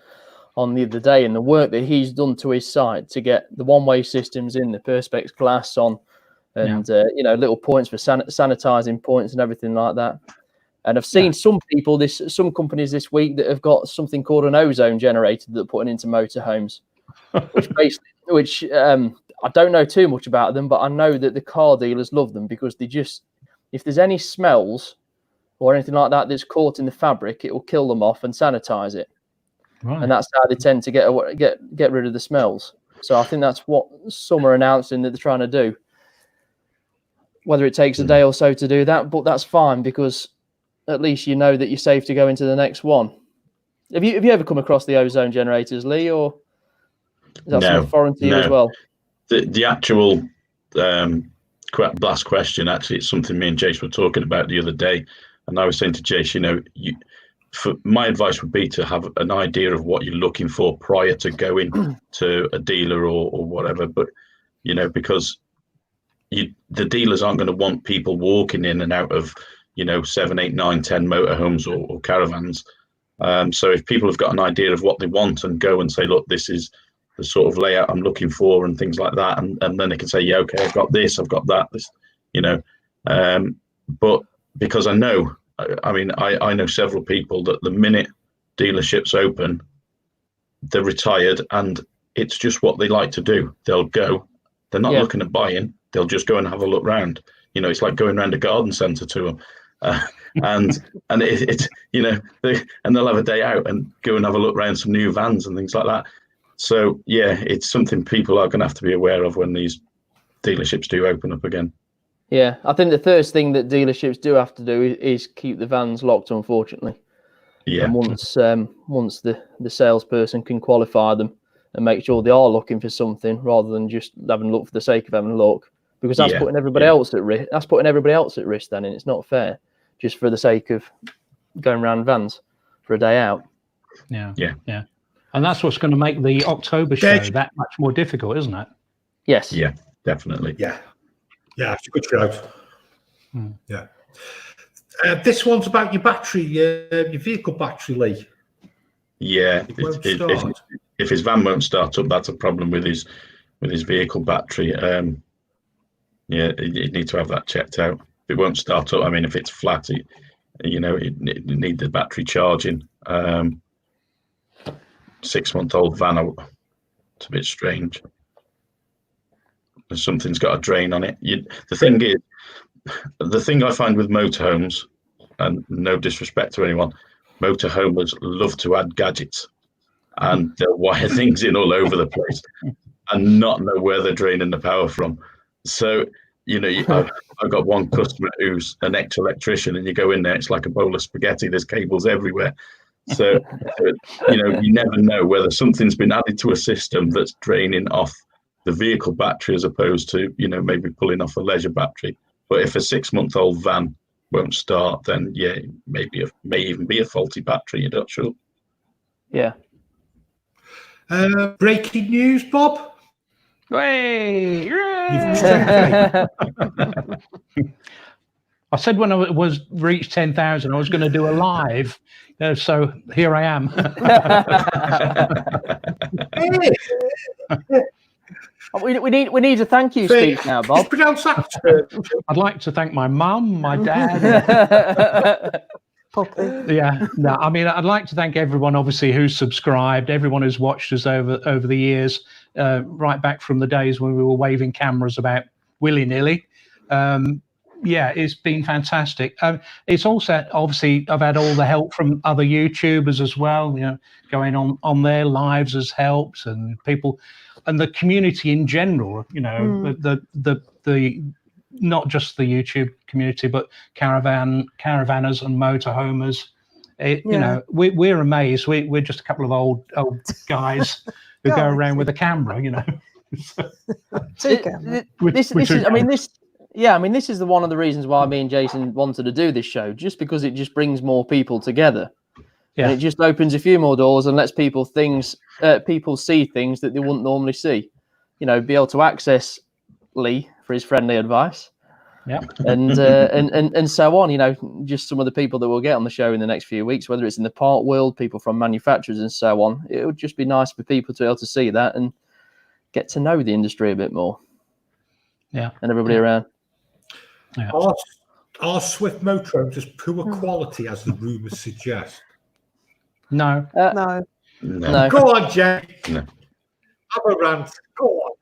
on the other day, and the work that he's done to his site to get the one-way systems in, the perspex glass on, and little points for sanitizing points and everything like that. And I've seen some companies this week that have got something called an ozone generator that they're putting into motorhomes, which I don't know too much about them, but I know that the car dealers love them, because if there's any smells or anything like that that's caught in the fabric, it will kill them off and sanitize it. Right. And that's how they tend to get rid of the smells. So I think that's what some are announcing that they're trying to do. Whether it takes a day or so to do that, but that's fine, because at least you know that you're safe to go into the next one. Have you ever come across the ozone generators, Lee, or is that something foreign to you as well? The actual blast question, actually, it's something me and Jace were talking about the other day, and I was saying to Jace, my advice would be to have an idea of what you're looking for prior to going to a dealer or whatever. But because the dealers aren't going to want people walking in and out of 7, 8, 9, 10 motorhomes or caravans. So if people have got an idea of what they want and go and say, look, this is the sort of layout I'm looking for and things like that, and then they can say, yeah, okay, I've got this, I've got that, this, but because I know I mean, I know several people that the minute dealerships open, they're retired, and it's just what they like to do. They'll go. They're not looking at buying. They'll just go and have a look round. You know, it's like going around a garden centre to them. And it's you know, and they'll have a day out and go and have a look around some new vans and things like that. So yeah, it's something people are going to have to be aware of when these dealerships do open up again. Yeah, I think the first thing that dealerships do have to do is keep the vans locked, unfortunately. Yeah. And once the salesperson can qualify them and make sure they are looking for something rather than just having a look for the sake of having a look, because that's putting everybody else at risk. That's putting everybody else at risk then, and it's not fair just for the sake of going around vans for a day out. Yeah. And that's what's going to make the October show that much more difficult, isn't it? Yes. Yeah, definitely. Yeah, it's a good shout. Yeah. This one's about your battery, your vehicle battery, Lee. Yeah, if his van won't start up, that's a problem with his vehicle battery. You need to have that checked out. If it won't start up, I mean, if it's flat, it need the battery charging. 6-month-old van, it's a bit strange. Something's got a drain on it. The thing I find with motorhomes, and no disrespect to anyone, motorhomers love to add gadgets, and they'll wire things in all over the place and not know where they're draining the power from. So, I've got one customer who's an ex-electrician, and you go in there, it's like a bowl of spaghetti. There's cables everywhere. So, you never know whether something's been added to a system that's draining off the vehicle battery as opposed to, maybe pulling off a leisure battery. But if a 6-month-old van won't start, then it may even be a faulty battery. You're not sure. Yeah. Breaking news, Bob. Hey! I said when I was reached 10,000, I was going to do a live. So here I am. We need a thank you speech now, Bob. I'd like to thank my mum, my dad. Yeah, no, I mean, I'd like to thank everyone, obviously, who's subscribed, everyone who's watched us over the years, right back from the days when we were waving cameras about willy-nilly. It's been fantastic. It's also, obviously, I've had all the help from other YouTubers as well, going on their lives has helped, and people, and the community in general, the not just the YouTube community, but caravanners and motorhomers. We're amazed. We're just a couple of old guys who go around with a camera, This is one of the reasons why me and Jason wanted to do this show, just because it just brings more people together. And it just opens a few more doors and lets people see things that they wouldn't normally see. Be able to access Lee for his friendly advice. Yeah. And so on, just some of the people that we'll get on the show in the next few weeks, whether it's in the part world, people from manufacturers and so on. It would just be nice for people to be able to see that and get to know the industry a bit more. Yeah. And everybody around. Yeah. Are Swift motorhomes as poor quality as the rumours suggest? No. No. Go on, Jen. No. Have a rant. Go on.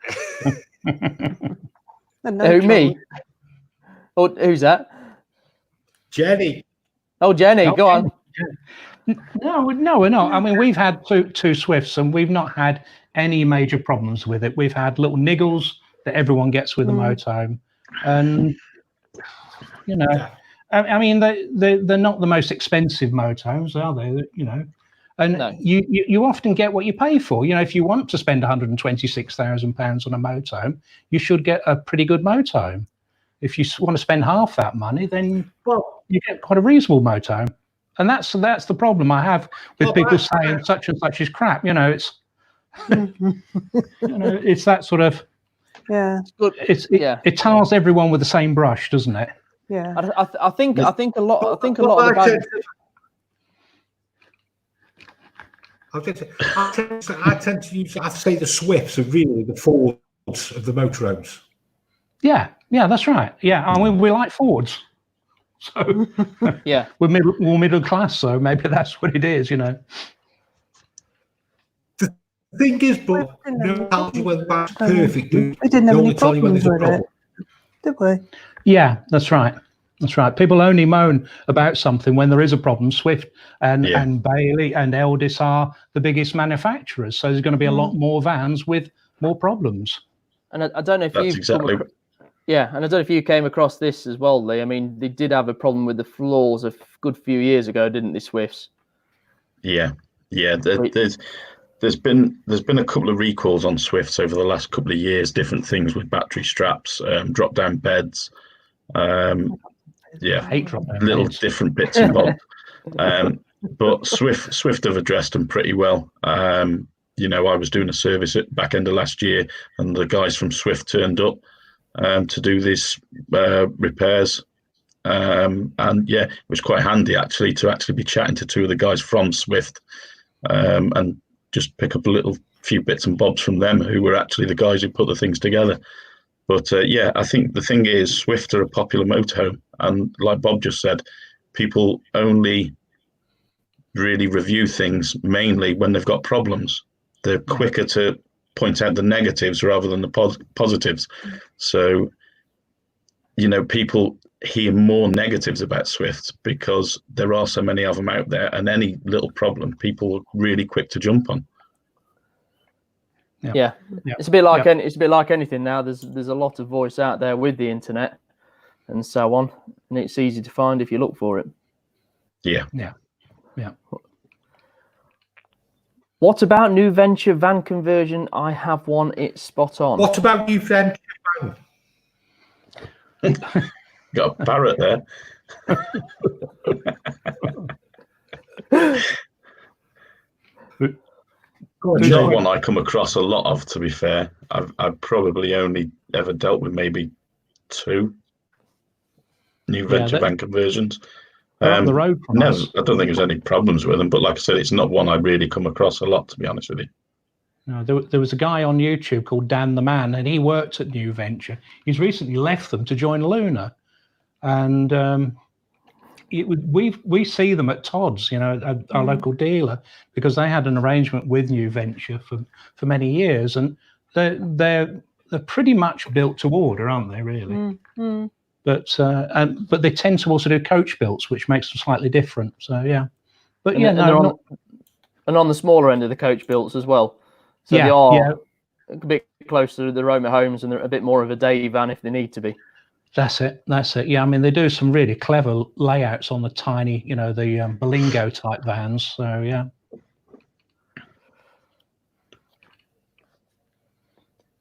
Who, me? Oh, who's that? Jenny. Oh, Jenny, go on. No, we're not. I mean, we've had two Swifts, and we've not had any major problems with it. We've had little niggles that everyone gets with a motorhome, and I mean, they're not the most expensive motorhomes, are they? And no. you often get what you pay for. If you want to spend £126,000 on a motorhome, you should get a pretty good motorhome. If you want to spend half that money, then you get quite a reasonable motorhome. And that's the problem I have with people saying such and such is crap. It's it's that sort of it tars everyone with the same brush, doesn't it? Yeah. I think a lot of the bad. I tend to use. I'd say the Swifts are really the Fords of the motorhomes. Yeah, that's right. Yeah, I mean, we like Fords. So Yeah. we're middle class, so maybe that's what it is, you know. The thing is, but no tells you whether that's perfect. We didn't have They any only tell you when problems there's a with it, problem. did we? Yeah, that's right. That's right. People only moan about something when there is a problem. Swift and Bailey and Eldis are the biggest manufacturers, so there's going to be a lot more vans with more problems. And I don't know if That's you've exactly. yeah, and I don't know if you came across this as well, Lee. I mean, they did have a problem with the floors a good few years ago, didn't they, Swifts? Yeah. There's been a couple of recalls on Swifts over the last couple of years. Different things with battery straps, drop down beds. I hate drop-down Little beds. different bits and bobs. But Swift have addressed them pretty well. You know, I was doing a service at back end of last year, and the guys from Swift turned up to do these repairs. And yeah, it was quite handy actually to actually be chatting to two of the guys from Swift and just pick up a little few bits and bobs from them, who were actually the guys who put the things together. But yeah, I think the thing is, Swift are a popular motorhome, and like Bob just said, people only really review things mainly when they've got problems. They're quicker to point out the negatives rather than the positives. So, you know, people hear more negatives about Swift because there are so many of them out there, and any little problem, people are really quick to jump on. Yeah. It's a bit like it's a bit like anything now. There's a lot of voice out there with the internet and so on, and it's easy to find if you look for it. Yeah. What about new venture van conversion? I have one. It's spot on. What about new venture? Got a parrot there. It's not one I come across a lot of, to be fair. I've probably only ever dealt with maybe 2 new venture van conversions. On the road from us. I don't think there's any problems with them, but like I said, it's not one I really come across a lot, to be honest with you. No, there was a guy on YouTube called Dan the Man, and he worked at New Venture. He's recently left them to join Luna, and we see them at Todd's, you know, our local dealer, because they had an arrangement with New Venture for many years, and they're pretty much built to order, aren't they? Really. But they tend to also do coach builds, which makes them slightly different. So yeah, but and on the smaller end of the coach builds as well. So they are a bit closer to the Motorhomes, and they're a bit more of a day van if they need to be. That's it. Yeah, I mean, they do some really clever layouts on the tiny, you know, the Berlingo type vans. So yeah.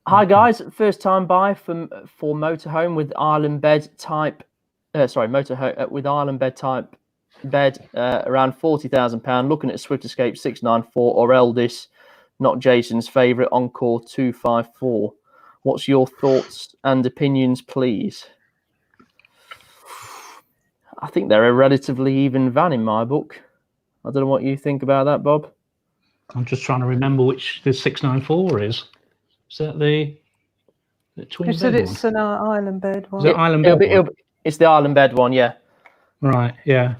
Hi guys, first time buy for motorhome with island bed type. Motorhome with island bed type bed, around £40,000. Looking at a Swift Escape 694 or Eldis, not Jason's favourite, Encore 254. What's your thoughts and opinions, please? I think they're a relatively even van in my book. I don't know what you think about that, Bob. I'm just trying to remember which the 694 is. Is that the twin You said bed it's an island bed one. Is it island bed one? It's the island bed one, yeah. Right, yeah.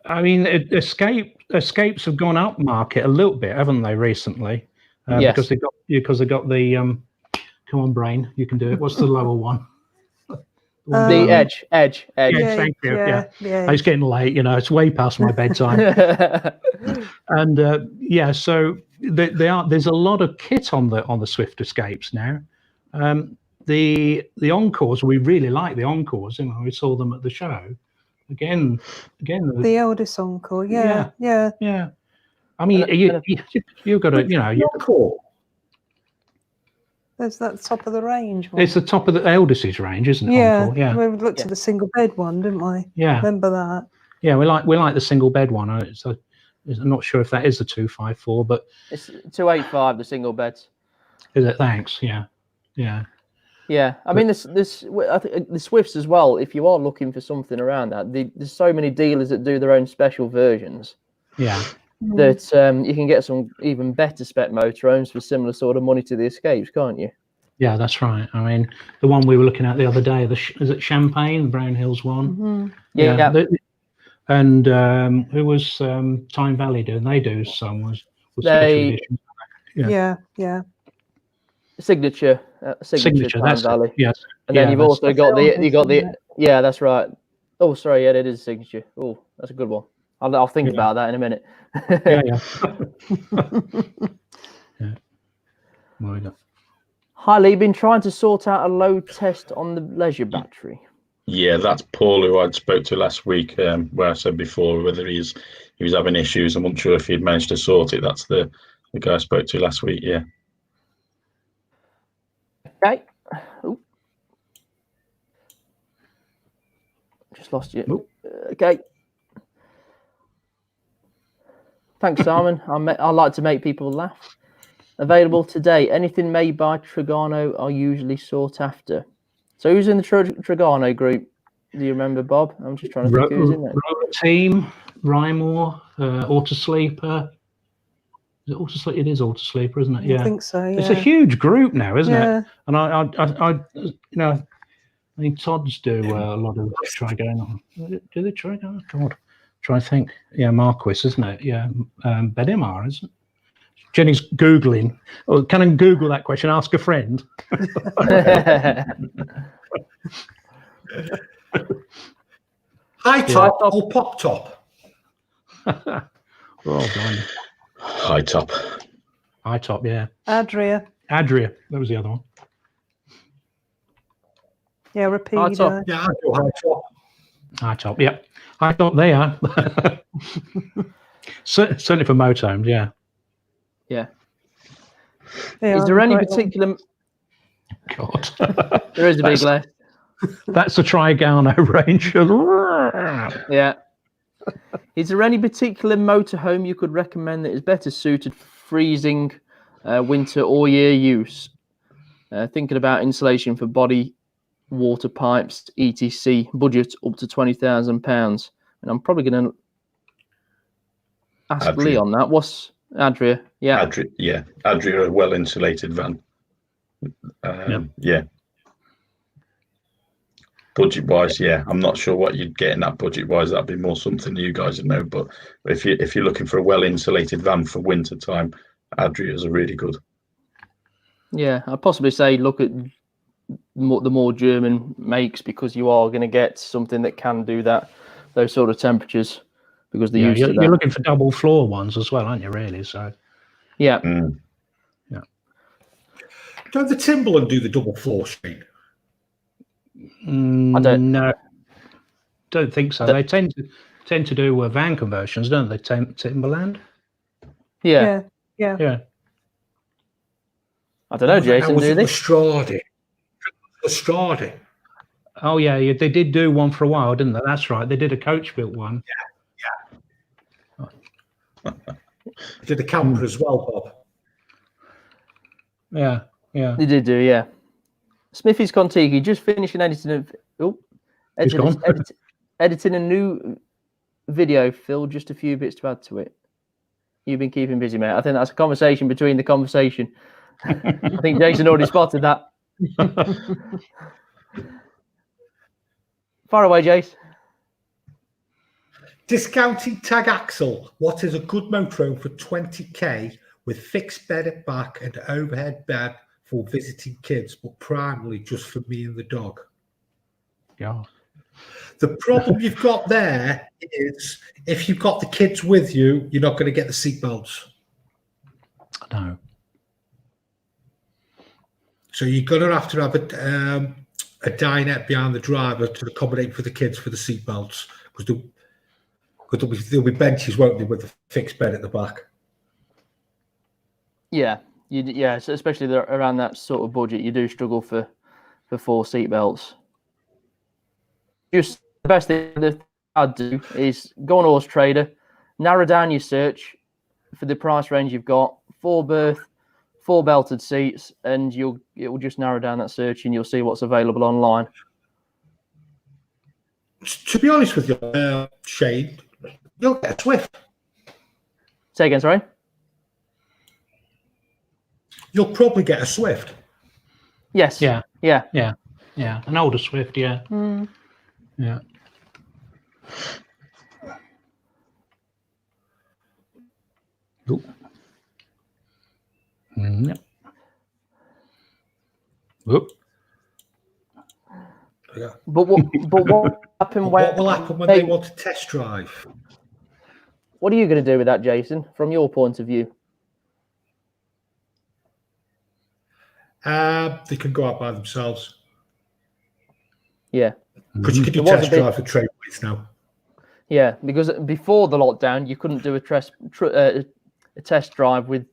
I mean, escapes have gone up market a little bit, haven't they, recently? Yes. Because they got the come on, brain, you can do it. What's the lower one? The edge. Thank you. Yeah. It's getting late, you know. It's way past my bedtime. And so there's a lot of kit on the Swift Escapes now. The Encores, we really like the Encores. You know, we saw them at the show. Again. The eldest Encore, yeah. I mean, you've got to, you know, Encore. There's that top of the range one. It's the top of the eldest's range, isn't it? Yeah, Encore? Yeah. We looked at the single bed one, didn't we? Yeah. Remember that? Yeah, we like the single bed one. I'm not sure if that is the 254, but it's 285, the single beds. Is it? Thanks. Yeah. I mean, I think the Swifts as well. If you are looking for something around that, there's so many dealers that do their own special versions. Yeah. That you can get some even better spec motorhomes for similar sort of money to the Escapes, can't you? Yeah, that's right. I mean, the one we were looking at the other day, is it Champagne, the Brown Hills one? Mm-hmm. Yeah. And who was Time Valley doing? They do some was special edition. Yeah. Signature Signature. Time That's Valley. it. Yes. And then you've also got the yeah, that's right. Oh, sorry, yeah, it is Signature. Oh, that's a good one. I'll think about that in a minute. Yeah. Yeah. Well, Highly been trying to sort out a load test on the leisure battery. Yeah, that's Paul who I'd spoke to last week, where I said before whether he was having issues. I'm unsure if he'd managed to sort it. That's the guy I spoke to last week. Yeah. Okay. Ooh. Just lost you. Okay. Thanks, Simon. I like to make people laugh. Available today. Anything made by Trigano are usually sought after. So who's in the Trigano group? Do you remember, Bob? I'm just trying to think who's in there. Roller Team, Rymore, Autosleeper. Is it Autosleeper? It is Autosleeper, isn't it? Yeah. I think so. Yeah. It's a huge group now, isn't Yeah. it? And I I think Todd's do a lot of Trigano. Do they Trigano? God, try to think. Yeah, Marquis, isn't it? Yeah, Benimar, isn't it? Jenny's Googling. Oh, can I Google that question? Ask a friend. High top or pop top? Oh, blimey. High top. High top, yeah. Adria. That was the other one. Yeah, Rapido. Yeah, I go high top. High top, yeah. High top, they are. Certainly for motorhomes, yeah. Yeah. Yeah, Is there any particular? God. There is a big list. That's a Trigano range. Yeah. Is there any particular motorhome you could recommend that is better suited for freezing, winter or year use? Thinking about insulation for body, water pipes, etc. Budget up to £20,000. And I'm probably going to ask Adria. Lee on that. What's Adria? Yeah. Adria, a well insulated van. Yeah. Budget wise, yeah, I'm not sure what you'd get in that budget wise. That'd be more something you guys would know. But if you're looking for a well insulated van for winter time, Adria's are really good. Yeah, I'd possibly say look at the more German makes, because you are going to get something that can do those sort of temperatures, because they're used to that. You're looking for double floor ones as well, aren't you? Really? So yeah. Yeah. Don't the Timberland do the double floor screen? I don't think so. They tend to do van conversions, don't they? Timberland. Yeah. Yeah. I don't know, Jason. Do they? Strade. Oh yeah, they did do one for a while, didn't they? That's right. They did a coach built one. Yeah. Did the camper as well, Bob? Yeah. They did do, yeah. Smithy's Contiki just finishing editing a new video. Phil, just a few bits to add to it. You've been keeping busy, mate. I think that's a conversation between the conversation. I think Jason already spotted that. Far away, Jace. Discounting tag axle. What is a good motorhome for 20k with fixed bed at back and overhead bed for visiting kids, but primarily just for me and the dog? Yeah. The problem you've got there is if you've got the kids with you, you're not going to get the seatbelts. No. So you're going to have a dinette behind the driver to accommodate for the kids for the seatbelts, because there'll be benches, won't there, with the fixed bed at the back. Yeah, so especially around that sort of budget, you do struggle for 4 seatbelts. Just the best thing that I'd do is go on Horse Trader, narrow down your search for the price range you've got, 4-berth, 4 belted seats, and it will just narrow down that search, and you'll see what's available online. To be honest with you, Shane, you'll get a Swift. Say again, sorry? You'll probably get a Swift. Yes. Yeah. Yeah. Yeah. An older Swift. Yeah. Yeah. Oop. Yep. Oop. Yeah. But what happened when? What will happen when they want to test drive? What are you going to do with that, Jason, from your point of view? They can go out by themselves. Yeah. Because you can do There was test a bit- drive for trade plates now. Yeah, because before the lockdown, you couldn't do a test drive with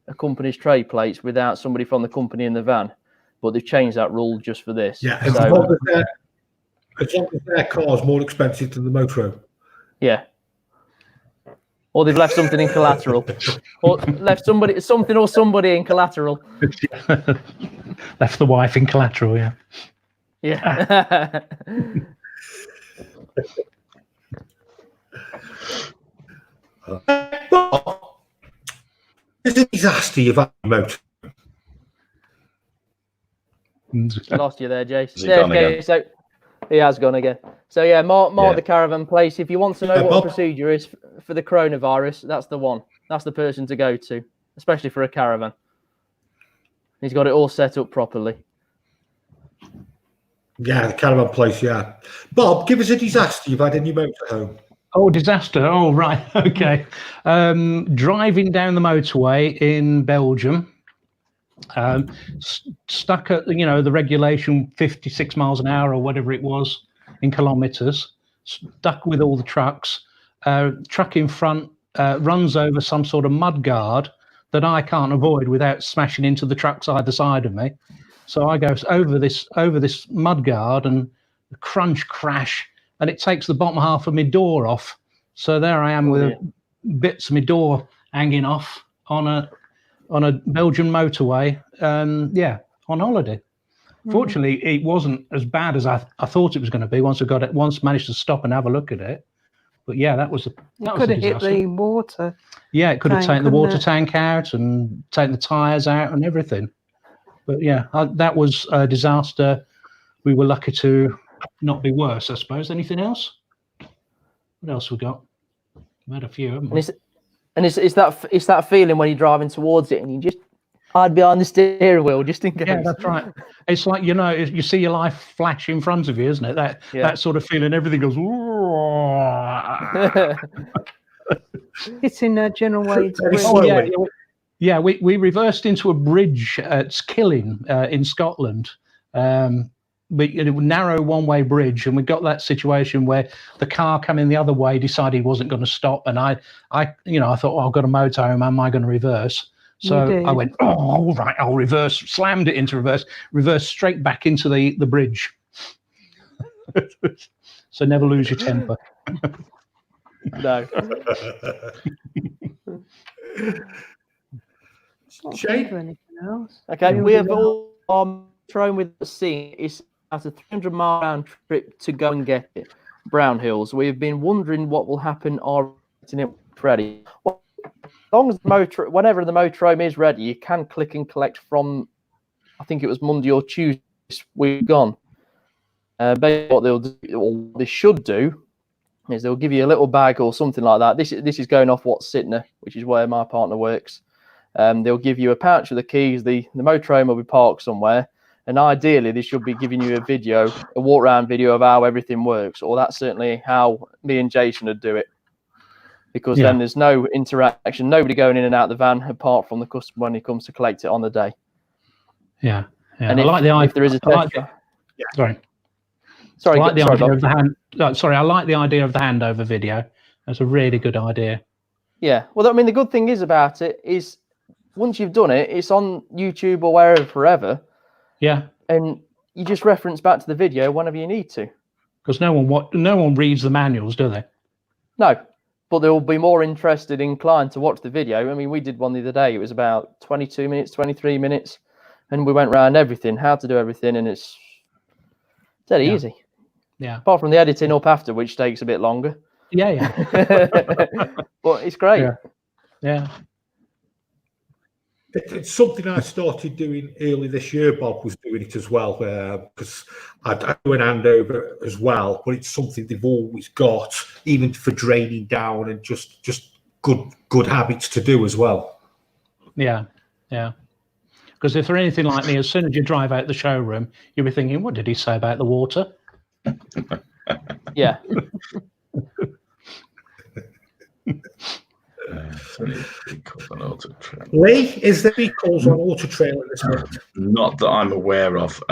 a company's trade plates without somebody from the company in the van. But they've changed that rule just for this. Yeah, as long as their car's more expensive than the motorhome. Yeah. Or they've left something in collateral. Or left something or somebody in collateral. Left the wife in collateral, yeah. Yeah. It's a disaster you've had a motor. I lost you there, Jason. Has he gone again? So he has gone again. So yeah, Mark Yeah. the Caravan place. If you want to know what Bob. the procedure is for the coronavirus, that's the one. That's the person to go to, especially for a caravan. He's got it all set up properly. Yeah, the Caravan place, yeah. Bob, give us a disaster you've had in your motorhome. Oh, disaster. Oh, right. Okay. Driving down the motorway in Belgium, stuck at, the regulation 56 miles an hour or whatever it was in kilometers, stuck with all the trucks. Truck in front runs over some sort of mud guard that I can't avoid without smashing into the trucks either side of me. So I go over this mud guard and crunch crash, and it takes the bottom half of my door off. So there I am with bits of my door hanging off on a Belgian motorway. On holiday. Fortunately, it wasn't as bad as I thought it was going to be once managed to stop and have a look at it. But yeah, that was a Could have hit the water. Yeah, it could have tank, taken the couldn't water it? tank out and taken the tyres out and everything. But yeah, that was a disaster. We were lucky to not be worse, I suppose. Anything else? What else we got? We had a few, haven't we? It's that feeling when you're driving towards it and you just hide behind the steering wheel just in case. Yeah, that's right. It's like, you see your life flash in front of you, isn't it? That sort of feeling, everything goes. Hitting General Wade's Very bridge. slowly. Yeah, we reversed into a bridge at Skilling in Scotland. But it was a narrow one-way bridge, and we got that situation where the car coming the other way decided he wasn't going to stop, and I thought, I've got a motorhome, am I going to reverse? So I went, all right, I'll reverse, slammed it into reverse straight back into the bridge. So never lose your temper. No. Shane? Anything else? Okay, we have all thrown with the scene. It's at a 300-mile round trip to go and get it. Brown Hills. We have been wondering what will happen. Are getting it ready? Well, as long as whenever the motorhome is ready, you can click and collect from. I think it was Monday or Tuesday. We've gone. Basically, what they'll do, or what they should do, is they'll give you a little bag or something like that. This is going off What's Sitner, which is where my partner works. They'll give you a pouch with the keys. The motorhome will be parked somewhere, and ideally they should be giving you a walk around video of how everything works, or that's certainly how me and Jason would do it, because then there's no interaction, nobody going in and out the van apart from the customer when he comes to collect it on the day. Yeah. And if there is a test drive. I like the idea of the I like the idea of the handover video. That's a really good idea. Yeah. Well, I mean, the good thing is about it is once you've done it, it's on YouTube or wherever forever. Yeah. And you just reference back to the video whenever you need to. Because no one reads the manuals, do they? No. But they will be more inclined to watch the video. I mean, we did one the other day. It was about 22 minutes, 23 minutes. And we went around everything, how to do everything. And it's dead easy. Yeah. Apart from the editing up after, which takes a bit longer. Yeah. But it's great. Yeah. It's something I started doing early this year. Bob was doing it as well, because I do an handover as well, but it's something they've always got, even for draining down and just good habits to do as well. Yeah. Because if they're anything like me, as soon as you drive out the showroom, you'll be thinking, what did he say about the water? Yeah. Lee, is there recalls on Auto Trail at this moment? Not that I'm aware of.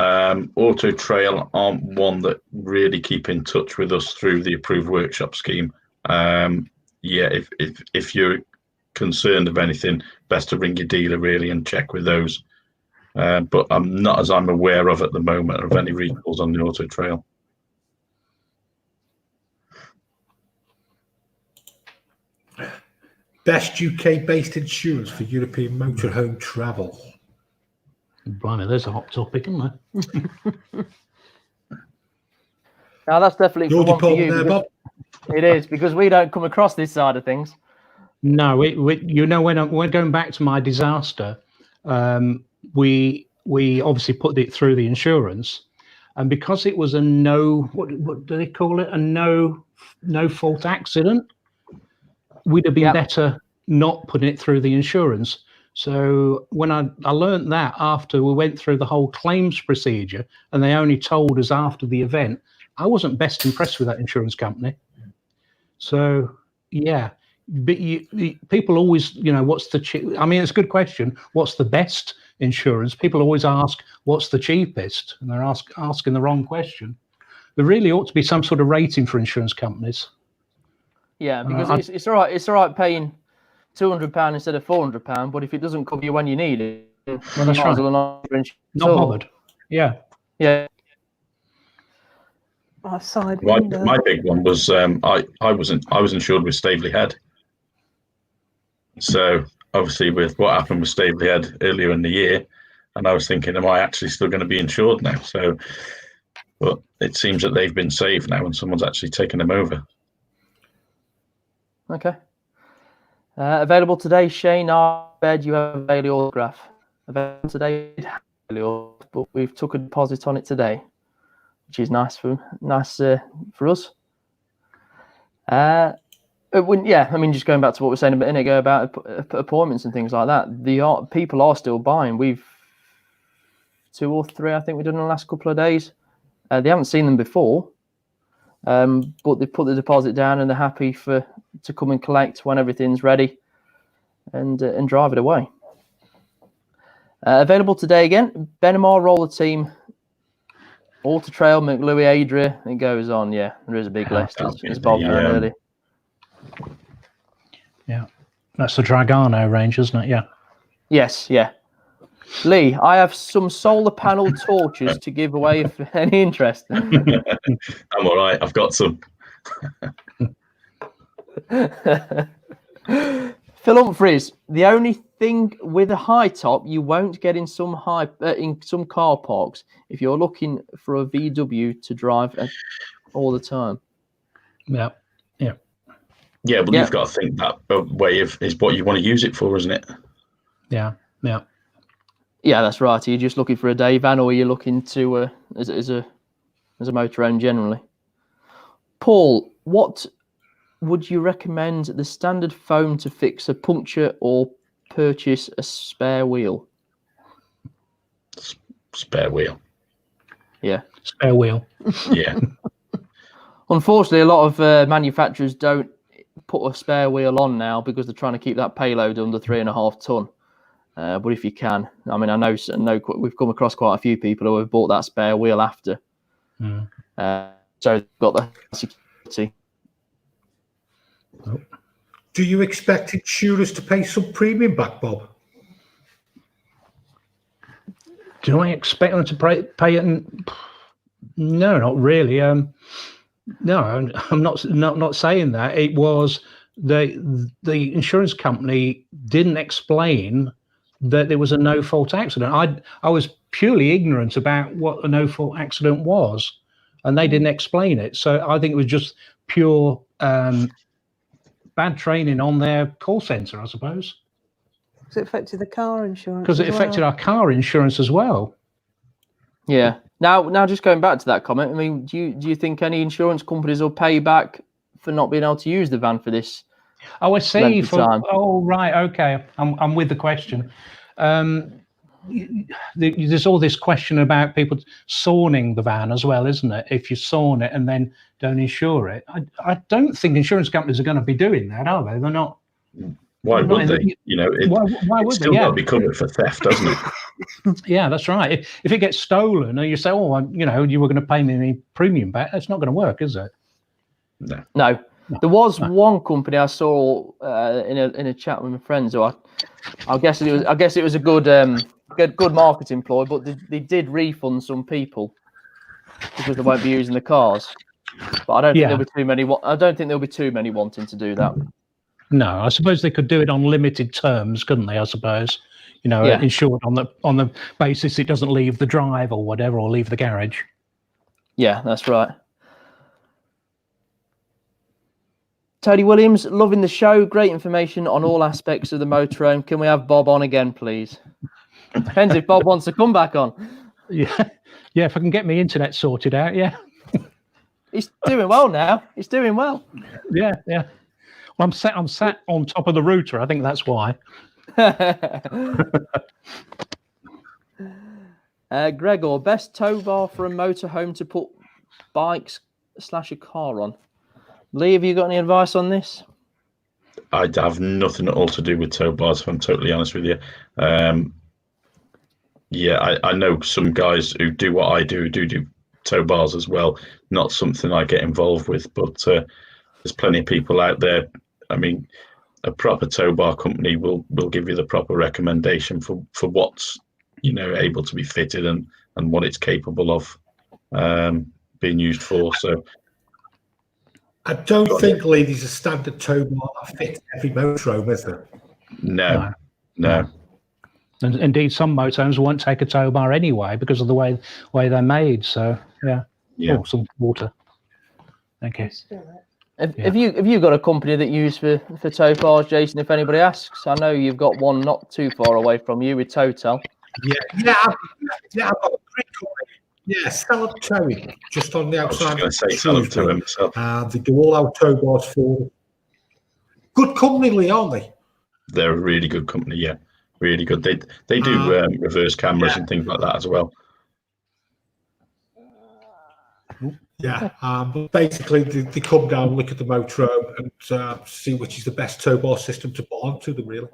Auto Trail aren't one that really keep in touch with us through the approved workshop scheme. If you're concerned of anything, best to ring your dealer really and check with those. But I'm not, as I'm aware of at the moment, of any recalls on the Auto Trail. Best UK-based insurance for European motorhome travel. Blimey, there's a hot topic, isn't there? Now that's definitely Your one for you. there, Bob? It is, because we don't come across this side of things. No, when we're going back to my disaster, we obviously put it through the insurance, and because it was a what do they call it? A no fault accident. We'd have been better not putting it through the insurance. So when I learned that after we went through the whole claims procedure, and they only told us after the event, I wasn't best impressed with that insurance company. So yeah, but people always, what's the cheap? I mean, it's a good question. What's the best insurance? People always ask, what's the cheapest? And they're asking the wrong question. There really ought to be some sort of rating for insurance companies. Yeah, because it's all right. It's all right paying £200 instead of £400, but if it doesn't cover you when you need it, well, that's right. Not bothered. Yeah. My big one was I was insured with Staveley Head. So obviously with what happened with Staveley Head earlier in the year, and I was thinking, am I actually still going to be insured now? So, but it seems that they've been saved now, and someone's actually taken them over. Okay. Available today, Shane. Our bed, you have a Bailey autograph. Available today, but we've took a deposit on it today, which is nice for us. Just going back to what we were saying a minute ago about appointments and things like that. People are still buying. We've 2 or 3, I think we've done in the last couple of days. They haven't seen them before. But they put the deposit down and they're happy to come and collect when everything's ready and drive it away. Available today again, Benamar Roller Team, Auto Trail, McLuey, Adria. It goes on. Yeah, there is a big list, as Bob found earlier. Yeah, that's the Dragano range, isn't it? Yeah. Yes, yeah. Lee, I have some solar panel torches to give away if any interest. I'm all right. I've got some. Phil Humphreys, the only thing with a high top you won't get in some car parks if you're looking for a VW to drive all the time. Yeah. But you've got to think that way is what you want to use it for, isn't it? Yeah. Yeah, that's right. Are you just looking for a day van, or are you looking to as a motorhome generally? Paul, what would you recommend the standard foam to fix a puncture or purchase a spare wheel? Spare wheel. Yeah. Spare wheel. Yeah. Unfortunately, a lot of manufacturers don't put a spare wheel on now because they're trying to keep that payload under 3.5 ton. But if you can, I mean, I know we've come across quite a few people who have bought that spare wheel after. So they've got the security. Do you expect insurers to pay some premium back, Bob? Do I expect them to pay it? No, not really. No, I'm not saying that. It was the insurance company didn't explain that there was a no-fault accident. I was purely ignorant about what a no-fault accident was, and they didn't explain it. So I think it was just pure bad training on their call center, I suppose. Because it affected the car insurance. Because it affected our car insurance as well. Yeah. Now, just going back to that comment, I mean, do you think any insurance companies will pay back for not being able to use the van for this? Oh, I see. Length of time. Oh, right. Okay. I'm with the question. There's all this question about people sawing the van as well, isn't it? If you sawn it and then don't insure it. I don't think insurance companies are going to be doing that, are they? They're not. Why would they? You know, why would it's still got to be covered for theft, doesn't it? Yeah, that's right. If it gets stolen and you say, oh, you were going to pay me any premium back, that's not going to work, is it? No. There was one company I saw in a chat with my friends. So I guess it was a good marketing ploy, but they did refund some people because they won't be using the cars. But I don't think there'll be too many. I don't think there'll be too many wanting to do that. No, I suppose they could do it on limited terms, couldn't they? I suppose, insured on the basis it doesn't leave the drive or whatever, or leave the garage. Yeah, that's right. Tony Williams, loving the show. Great information on all aspects of the motorhome. Can we have Bob on again, please? Depends if Bob wants to come back on. Yeah. If I can get my internet sorted out, yeah. He's doing well now. He's doing well. Yeah. Well, I'm sat on top of the router. I think that's why. Gregor, best tow bar for a motorhome to put bikes / a car on. Lee, have you got any advice on this? I have nothing at all to do with tow bars, if I'm totally honest with you. I know some guys who do what I do tow bars as well. Not something I get involved with, but there's plenty of people out there. I mean, a proper tow bar company will give you the proper recommendation for what's able to be fitted and what it's capable of being used for. So. I don't think, Lee, there's a standard tow bar that fits every motorhome, is there? No. And indeed, some motorhomes won't take a tow bar anyway because of the way they're made. So, yeah. Oh, some water. Thank you. Have you got a company that you use for tow bars, Jason? If anybody asks, I know you've got one not too far away from you with Total. I've got a great company. Yeah, Salop Towing, just on the outside. I was going to say Salop Towing myself. They do all our tow bars for good company, Lee, aren't they? They're a really good company, yeah. Really good. They do reverse cameras and things like that as well. Yeah, but basically they come down, look at the motorhome and see which is the best tow bar system to put onto them, really.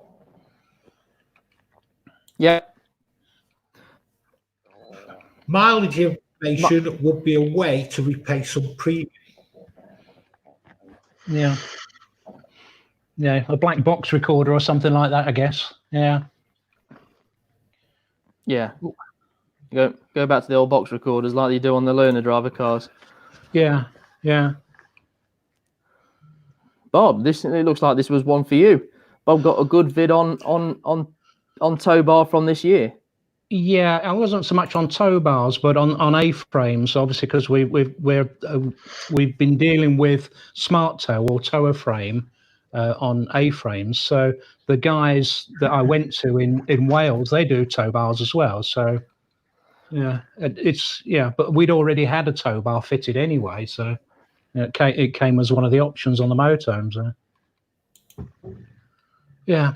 Yeah. Mileage information would be a way to repay some premium. Yeah, a black box recorder or something like that, I guess. Yeah. Go back to the old box recorders like you do on the learner driver cars. Yeah. Bob, it looks like this was one for you. Bob got a good vid on tow bar from this year. Yeah, I wasn't so much on tow bars, but on A-frames, obviously, because we've been dealing with smart tow or tower frame on A-frames. So the guys that I went to in Wales, they do tow bars as well. So but we'd already had a tow bar fitted anyway, so it came as one of the options on the motorhomes. Yeah.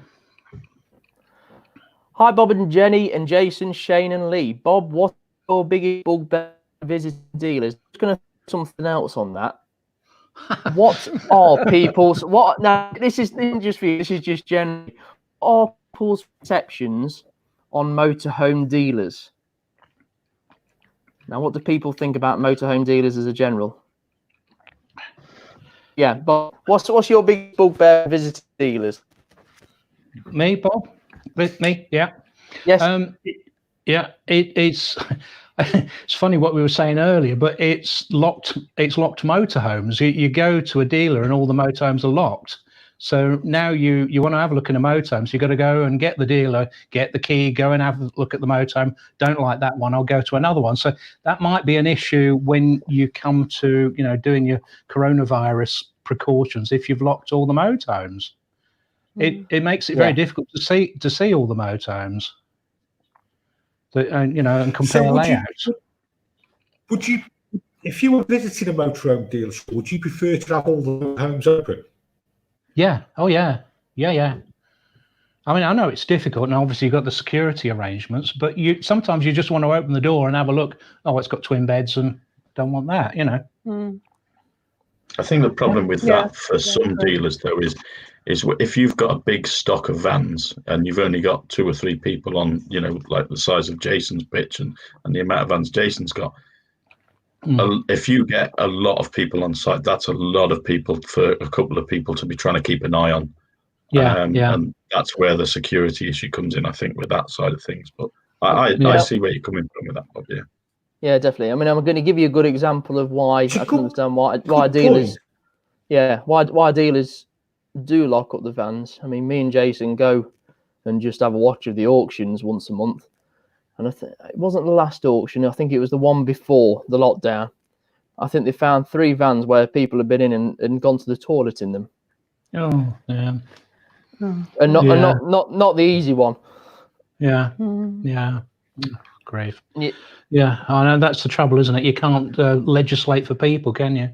Hi, Bob and Jenny and Jason, Shane and Lee. Bob, what's your biggest bugbear visit dealers? Just going to something else on that. What are people's now? This isn't just for you. This is just generally. What are people's perceptions on motorhome dealers? Now, what do people think about motorhome dealers as a general? Yeah, Bob, what's your big bugbear visit dealers? Me, Bob. With me, yeah. Yes. It's it's funny what we were saying earlier, but it's locked motorhomes. You go to a dealer and all the motorhomes are locked. So now you want to have a look in a motorhome, so you got to go and get the dealer, get the key, go and have a look at the motorhome. Don't like that one, I'll go to another one. So that might be an issue when you come to doing your coronavirus precautions if you've locked all the motorhomes. it makes it very difficult to see all the motorhomes. And compare layouts. Would you, if you were visiting a motorhome dealership, would you prefer to have all the homes open? Yeah. Oh, yeah. Yeah. I mean, I know it's difficult, and obviously you've got the security arrangements, but sometimes you just want to open the door and have a look. Oh, it's got twin beds, and don't want that, I think the problem with that for some dealers, though, is if you've got a big stock of vans and you've only got 2 or 3 people on, like the size of Jason's pitch and the amount of vans Jason's got, if you get a lot of people on site, that's a lot of people for a couple of people to be trying to keep an eye on. And that's where the security issue comes in, I think, with that side of things. But I see where you're coming from with that, Bob. Yeah, definitely. I mean, I'm going to give you a good example of why I can understand why dealers, why dealers do lock up the vans. I mean, me and Jason go and just have a watch of the auctions once a month, and it wasn't the last auction. I think it was the one before the lockdown. I think they found 3 vans where people had been in and gone to the toilet in them. Oh, yeah. And not the easy one. Yeah. Grave. Yeah, I know that's the trouble, isn't it? You can't legislate for people, can you?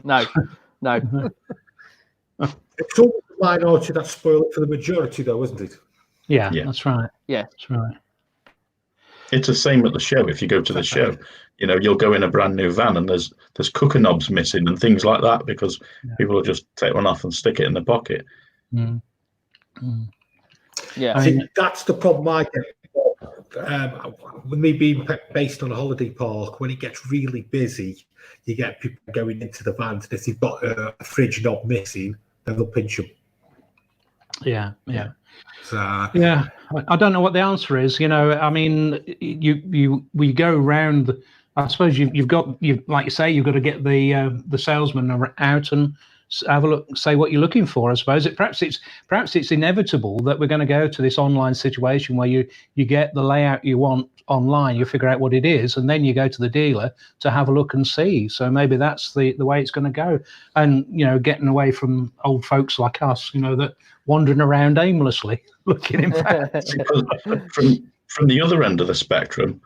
No. It's always the minority that spoil it for the majority, though, isn't it? Yeah, that's right. Yeah, that's right. It's the same at the show. If you go to the show, you'll go in a brand new van and there's cooker knobs missing and things like that because people will just take one off and stick it in the pocket. Yeah, I think that's the problem I get. With me being based on a holiday park, when it gets really busy, you get people going into the vans, and if they've got a fridge knob missing, then they'll pinch them. Yeah. So, I don't know what the answer is. I mean, we go around. I suppose you've got like you say, you've got to get the salesman out and have a look, say what you're looking for. I suppose perhaps it's inevitable that we're going to go to this online situation where you get the layout you want online, you figure out what it is, and then you go to the dealer to have a look and see. So maybe that's the way it's going to go, and getting away from old folks like us, that wandering around aimlessly looking in vans. From the other end of the spectrum,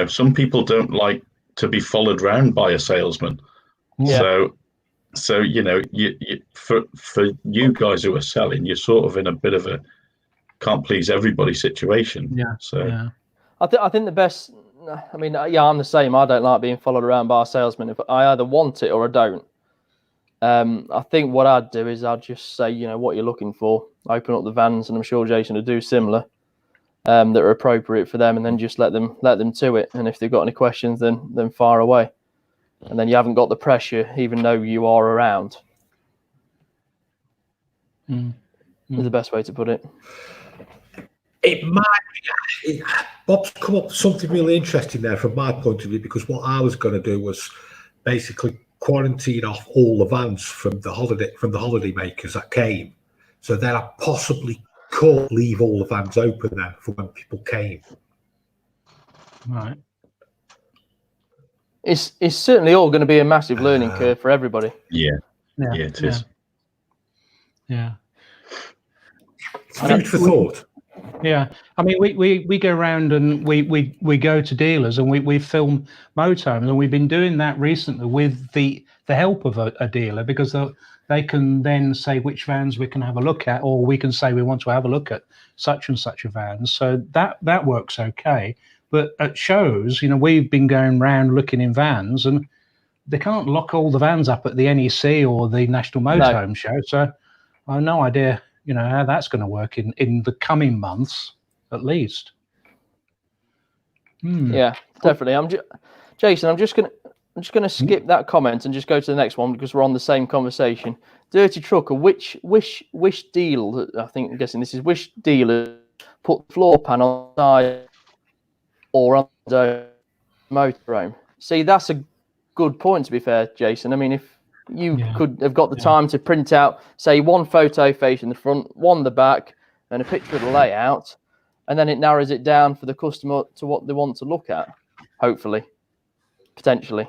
some people don't like to be followed around by a salesman. So for you guys who are selling, you're sort of in a bit of a can't please everybody situation. I think the best. I mean, I'm the same. I don't like being followed around by a salesman. If I either want it or I don't. I think what I'd do is I'd just say, what you're looking for. Open up the vans, and I'm sure Jason would do similar. That are appropriate for them, and then just let them to it. And if they've got any questions, then fire away. And then you haven't got the pressure, even though you are around. Is the best way to put it. It might be. Bob's come up with something really interesting there from my point of view, because what I was going to do was basically quarantine off all the vans from the holiday makers that came, so then I possibly could leave all the vans open then for when people came. Right. It's certainly all going to be a massive learning curve for everybody. Yeah, it is. Yeah. Food for thought. Yeah, I mean, we go around and we go to dealers and we film motorhomes, and we've been doing that recently with the help of a dealer, because they can then say which vans we can have a look at, or we can say we want to have a look at such and such a van. So that works okay. But at shows, we've been going around looking in vans, and they can't lock all the vans up at the NEC or the National Motorhome Show. So I have no idea, how that's going to work in the coming months, at least. Yeah, definitely. Jason, I'm just gonna skip that comment and just go to the next one, because we're on the same conversation. Dirty Trucker, which deal? I'm guessing this is which dealer put the floor pan on the side or on the motorhome? See, that's a good point, to be fair, Jason. I mean, if you could have got the time to print out, say, one photo facing the front, one the back, and a picture of the layout, and then it narrows it down for the customer to what they want to look at, hopefully, potentially.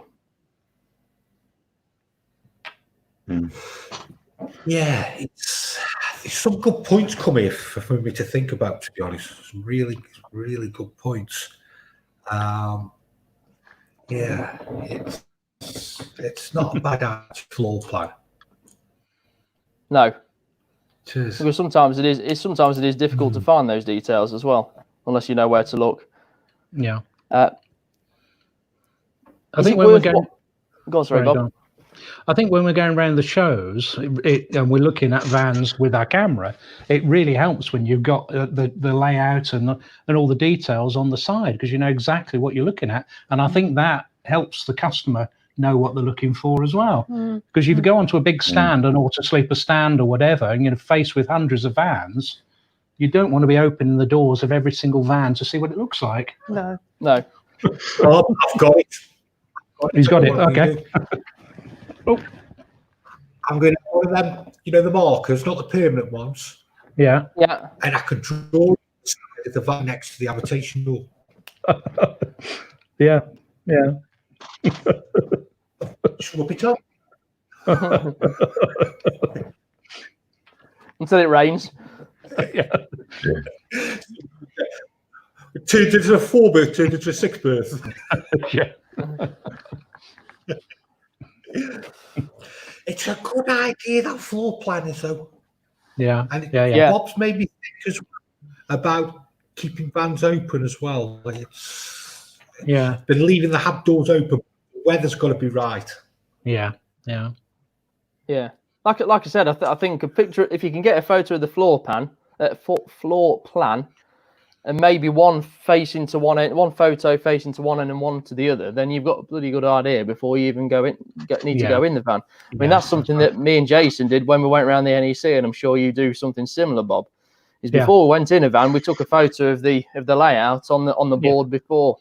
Yeah, some good points come here for me to think about, to be honest. Some really, really good points. Yeah, it's not a bad floor plan. No. Cheers. Because sometimes it is difficult to find those details as well, unless you know where to look. Yeah. I think when we're going... Go on, sorry, Bob. I think when we're going around the shows and we're looking at vans with our camera, it really helps when you've got the layout and all the details on the side, because you know exactly what you're looking at. And I think that helps the customer know what they're looking for as well. Because if you go onto a big stand, an auto sleeper stand or whatever, and you're faced with hundreds of vans, you don't want to be opening the doors of every single van to see what it looks like. No. Oh, I've got it. He's got it. Okay. Oh. I'm going to order them, the markers, not the permanent ones. Yeah. And I can draw the van next to the habitation door. Yeah. Just rub it up. Until it rains. Yeah. Turned into a 4-berth, turned into a 6-berth. Yeah. It's a good idea, that floor plan is, though. Yeah. And yeah. Bob's made me think as well about keeping vans open as well. It's been leaving the hab doors open. The weather's got to be right. Yeah. Like I said, I think a picture. If you can get a photo of the floor plan, and maybe one photo facing to one end and one to the other, then you've got a bloody good idea before you even go in. Need to go in the van. I mean, that's something that me and Jason did when we went around the NEC, and I'm sure you do something similar, Bob. Is before we went in a van, we took a photo of the layout on the board before,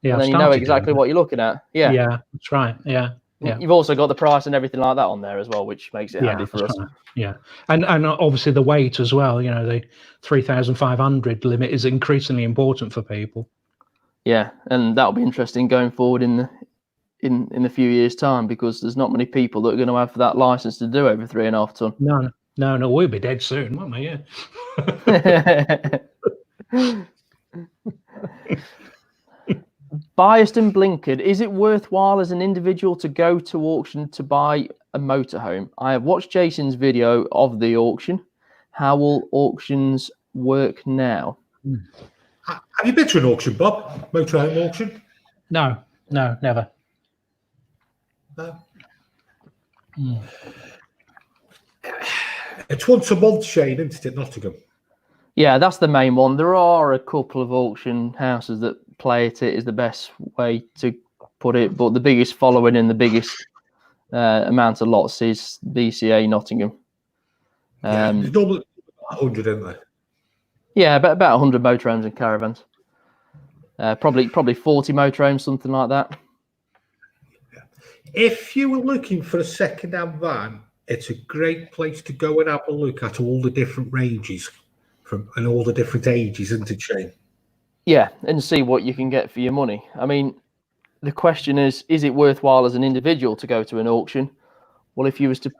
and then you know exactly what you're looking at. Yeah, that's right. Yeah. You've also got the price and everything like that on there as well, which makes it handy for us. Right. Yeah, and obviously the weight as well. The 3,500 limit is increasingly important for people. Yeah, and that'll be interesting going forward in a few years' time, because there's not many people that are going to have that license to do over 3.5 ton. No, we'll be dead soon, won't we? Yeah. Biased and blinkered, is it worthwhile as an individual to go to auction to buy a motorhome? I have watched Jason's video of the auction. How will auctions work now? Have you been to an auction, Bob? Motorhome auction? No, never. No. It's once a month, Shane, isn't it, Nottingham? Yeah, that's the main one. There are a couple of auction houses that play it is the best way to put it, but the biggest following and the biggest amount of lots is BCA Nottingham. There's normally 100, isn't there? Yeah, about 100 motorhomes and caravans. Probably 40 motorhomes, something like that. If you were looking for a second-hand van, it's a great place to go and have a look at all the different ranges and all the different ages, isn't it, Shane? Yeah, and see what you can get for your money. I mean, the question is it worthwhile as an individual to go to an auction? Well, if you was to,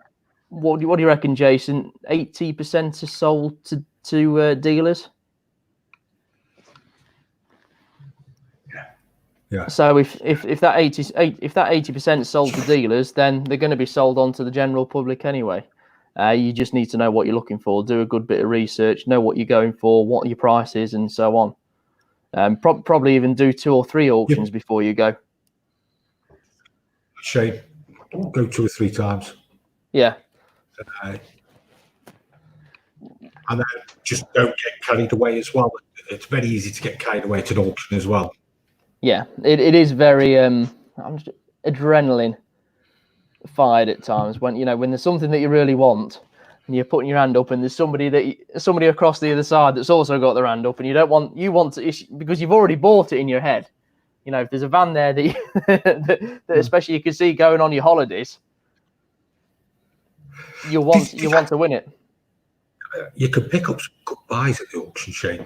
what do you reckon, Jason? 80% is sold to dealers. Yeah. So if that 80% is sold to dealers, then they're going to be sold on to the general public anyway. You just need to know what you're looking for, do a good bit of research, know what you're going for, what your price is, and so on. Probably even do 2 or 3 auctions before you go. Shane, go 2 or 3 times. Yeah. And then just don't get carried away as well. It's very easy to get carried away at an auction as well. Yeah, it is very adrenaline fired at times when there's something that you really want and you're putting your hand up and there's somebody across the other side that's also got their hand up, and you want to issue, because you've already bought it in your head. If there's a van there that especially you can see going on your holidays, you want to win it. You can pick up some good buys at the auction, Shane.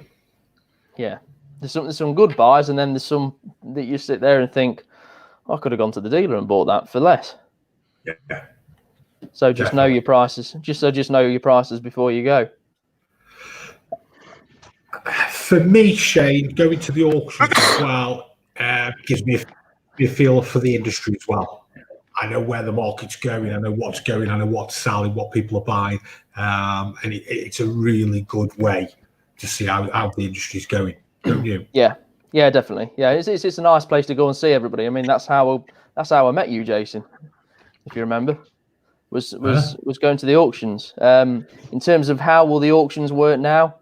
Yeah, there's some good buys, and then there's some that you sit there and think, I could have gone to the dealer and bought that for less. Yeah. So just know your prices. Just know your prices before you go. For me, Shane, going to the auctions as well gives me a feel for the industry as well. I know where the market's going. I know what's going. I know what's selling, what people are buying, and it's a really good way to see how the industry's going. Don't you? Yeah, definitely. Yeah, it's a nice place to go and see everybody. I mean, that's how I met you, Jason. If you remember, was going to the auctions. In terms of how will the auctions work now,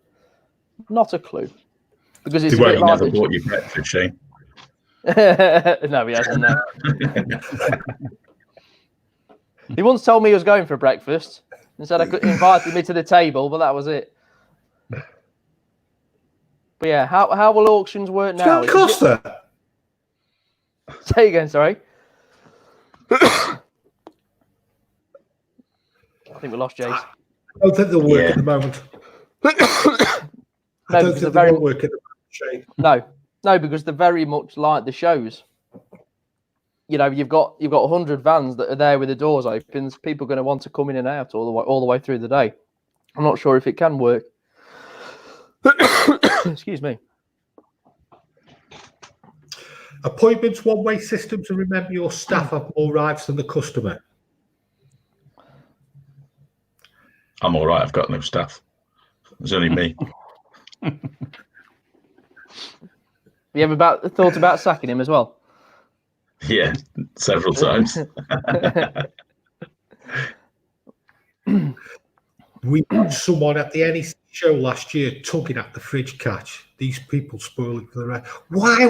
not a clue, because it's a bit like never bought you breakfast, Shane. No, he hasn't. No. He once told me he was going for breakfast and said I could invite me to the table, but that was it. But yeah, how will auctions work now? It's going to cost that. Say again, sorry. I think we lost Jace. I don't think they'll work at the moment. I don't think they won't work at the moment, Shane. No, because they're very much like the shows. You know, you've got 100 vans that are there with the doors open. People are going to want to come in and out all the way through the day. I'm not sure if it can work. Excuse me. Appointments, one-way systems, and remember your staff have more rights than the customer. I'm all right. I've got no staff. There's only me. Have you ever thought about sacking him as well? Yeah, several times. We had someone at the NEC show last year tugging at the fridge catch. These people spoil it for the rest. Why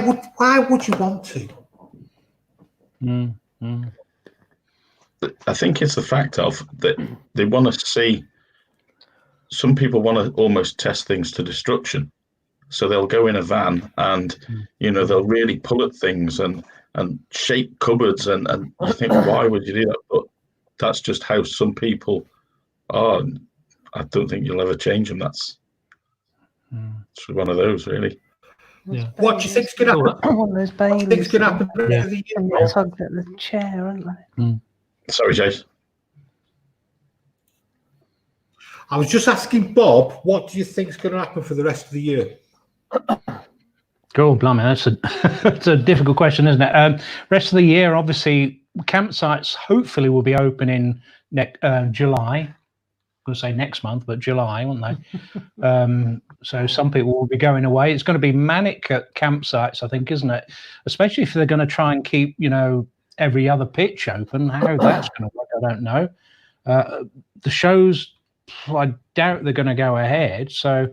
would you want to? I think it's the fact of that they want to see. Some people want to almost test things to destruction. So they'll go in a van and, they'll really pull at things and shake cupboards and you think, why would you do that? But that's just how some people are. I don't think you'll ever change them. That's one of those, really. Yeah. What do you think's going to happen? I want those babies. What do you think's going to happen? And they're tugged at the chair, aren't they? Sorry, Jace. I was just asking Bob, what do you think's going to happen for the rest of the year? Cool, blimey, that's a difficult question, isn't it? Rest of the year, obviously, campsites hopefully will be open in July. I'm going to say next month, but July, won't they? So some people will be going away. It's going to be manic at campsites, I think, isn't it? Especially if they're going to try and keep, every other pitch open. How that's going to work, I don't know. The shows, I doubt they're going to go ahead. So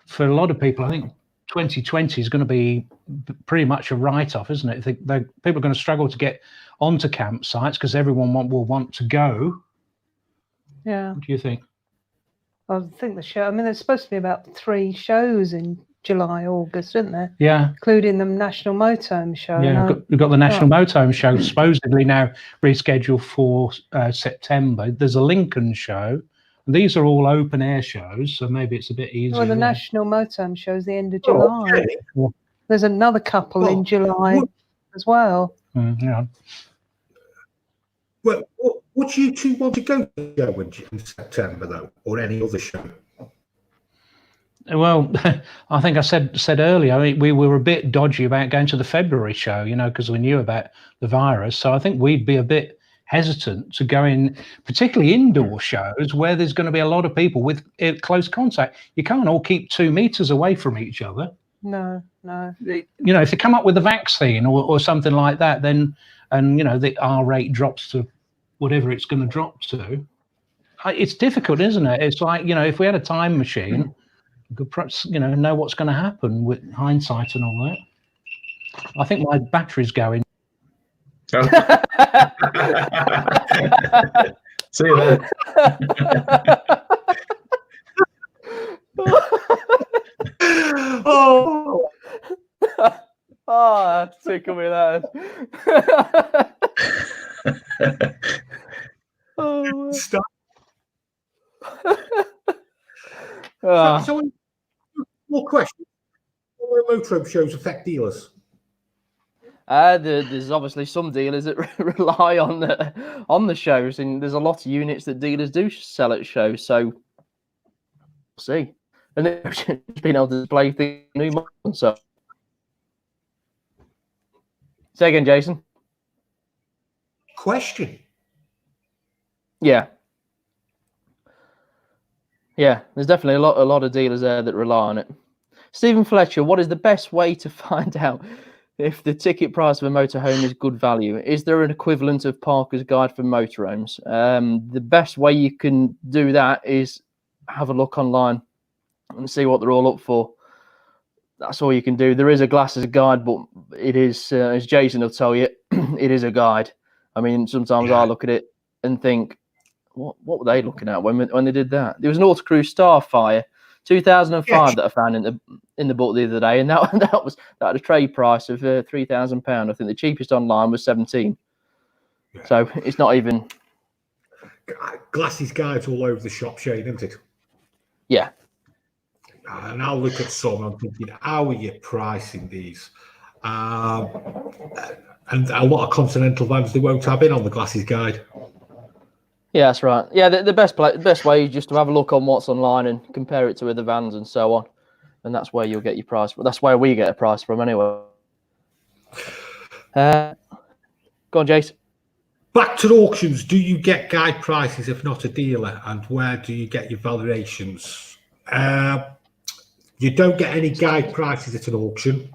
for a lot of people, I think 2020 is going to be pretty much a write-off, isn't it? People are going to struggle to get onto campsites because everyone will want to go. Yeah. What do you think? I think the show. I mean, there's supposed to be about 3 shows in July, August, isn't there? Yeah. Including the National Motorhome show. Yeah, we've got the National Motorhome show supposedly now rescheduled for September. There's a Lincoln show. These are all open air shows, so maybe it's a bit easier. Well, the National Motorhome show's the end of July. Okay. There's another couple in July as well. Yeah. Well, would you two want to go in September, though, or any other show? Well, I think I said earlier, I mean, we were a bit dodgy about going to the February show, because we knew about the virus. So I think we'd be a bit hesitant to go in, particularly indoor shows where there's going to be a lot of people with close contact. You can't all keep 2 meters away from each other. No. If they come up with a vaccine or something like that, then, the R rate drops to whatever it's going to drop to. It's difficult, isn't it? It's like, if we had a time machine, we could perhaps, know what's going to happen with hindsight and all that. I think my battery's going. Oh. See you then. Oh, that's tickle me that. Oh. Stop. So, more questions. How do motorhome shows affect dealers? There's obviously some dealers that rely on the shows, and there's a lot of units that dealers do sell at shows. So, we'll see. And then just being able to display things new models. So, say again, Jason. Question. Yeah. Yeah, there's definitely a lot of dealers there that rely on it. Stephen Fletcher, what is the best way to find out if the ticket price of a motorhome is good value? Is there an equivalent of Parker's Guide for Motorhomes? The best way you can do that is have a look online and see what they're all up for. That's all you can do. There is a glasses guide, but it is, as Jason will tell you, it is a guide. I mean, sometimes I look at it and think, what were they looking at when they did that? There was an Autocrew Starfire 2005 that I found in the book the other day, and that had a trade price of £3,000. I think the cheapest online was 17. Yeah. So it's not even. Glasses guides all over the shop, Shane, isn't it? Yeah. And I'll look at some. I'm thinking, how are you pricing these? And a lot of Continental vans they won't have in on the glasses guide. Yeah, that's right. Yeah, the best way is just to have a look on what's online and compare it to other vans and so on, and that's where you'll get your price. But that's where we get a price from anyway. Go on, Jason. Back to the auctions. Do you get guide prices if not a dealer, and where do you get your valuations? You don't get any guide prices at an auction.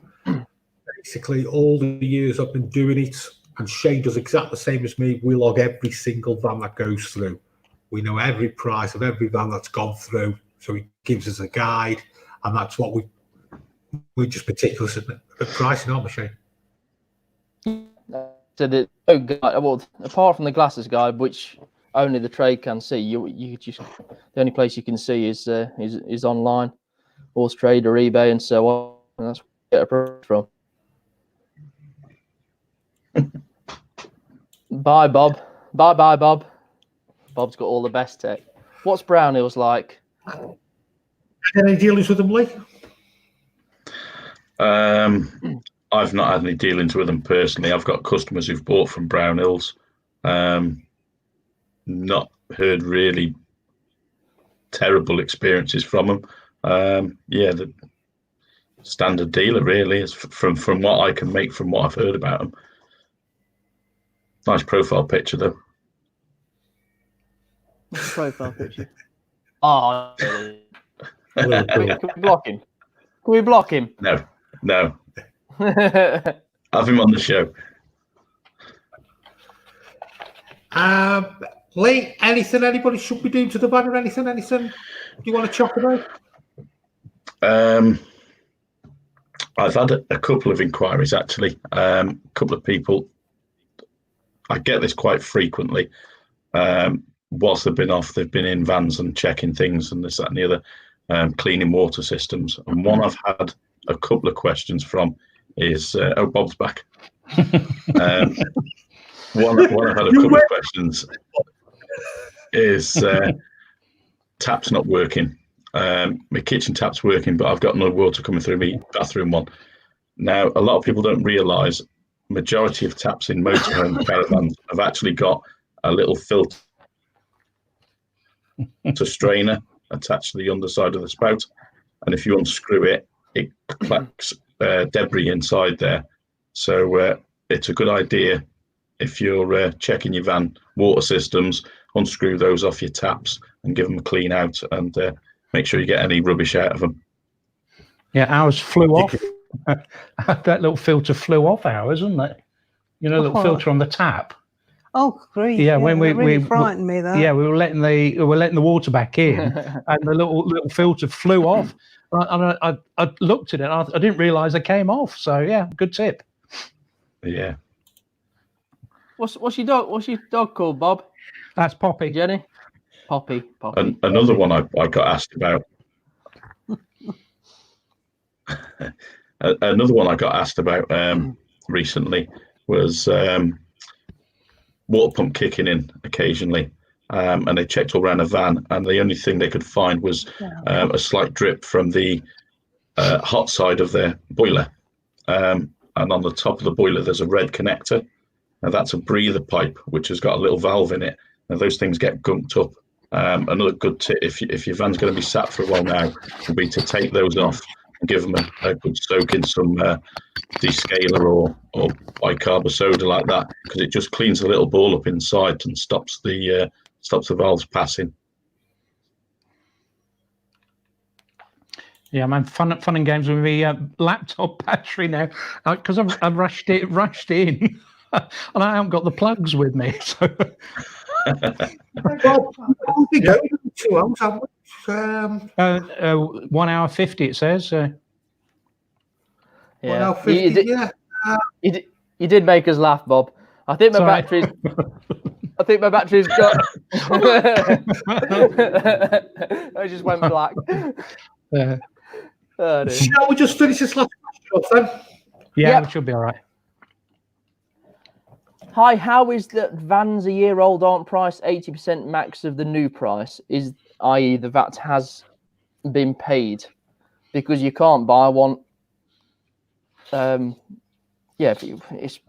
Basically, all the years I've been doing it, and Shane does exactly the same as me. We log every single van that goes through. We know every price of every van that's gone through. So he gives us a guide, and that's what we just meticulous at pricing, aren't we, Shane? So apart from the glasses guide, which only the trade can see, you just the only place you can see is online, Horse Trade or eBay and so on. And that's where you get a price from. Bye, Bob. Bye, Bob. Bob's got all the best tech. What's Brown Hills like? Any dealings with them, Lee? I've not had any dealings with them personally. I've got customers who've bought from Brown Hills. Not heard really terrible experiences from them. The standard dealer really is from what I can make from what I've heard about them. Nice profile picture, though. Profile picture. Oh, can we block him? Can we block him? No. Have him on the show. Lee, anything anybody should be doing to the van or anything? Do you want to chat about? I've had a couple of inquiries actually. A couple of people. I get this quite frequently. Whilst they've been off, they've been in vans and checking things and this, that, and the other, cleaning water systems. And one I've had a couple of questions from is, Bob's back. One I've had a couple of questions is tap's not working. My kitchen tap's working, but I've got no water coming through my bathroom one. Now, a lot of people don't realise majority of taps in motorhome caravans have actually got a little filter strainer attached to the underside of the spout, and if you unscrew it, it collects debris inside there. So it's a good idea if you're checking your van water systems, unscrew those off your taps and give them a clean out, and make sure you get any rubbish out of them. Yeah, ours flew off. That little filter flew off ours, isn't it? You know, little filter on the tap. Oh, great! Yeah, when that really frightened me. That. Yeah, we were letting the water back in, and the little filter flew off. And I looked at it, and I didn't realise it came off. So yeah, good tip. Yeah. What's your dog called, Bob? That's Poppy. Jenny. Poppy. Another one I got asked about. Another one I got asked about recently was water pump kicking in occasionally, and they checked all around a van, and the only thing they could find was a slight drip from the hot side of their boiler, and on the top of the boiler there's a red connector. Now that's a breather pipe which has got a little valve in it. Now those things get gunked up Another good tip, if your van's going to be sat for a while now, would be to take those off and give them a good soak in some descaler or bicarb or soda like that, because it just cleans the little ball up inside and stops the valves passing. Yeah, man, fun and games with me laptop battery now, because I've rushed in, and I haven't got the plugs with me. So. Well, we go 2 hours, haven't we? 1 hour 50, it says. Yeah. 1 hour 50, yeah. You did make us laugh, Bob. I think my battery's got. I just went black. Oh, shall we just finish this last question off then? Yeah, it should be all right. Hi, how is that vans a year old aren't priced 80% max of the new price? I.e. the VAT has been paid? Because you can't buy one. It's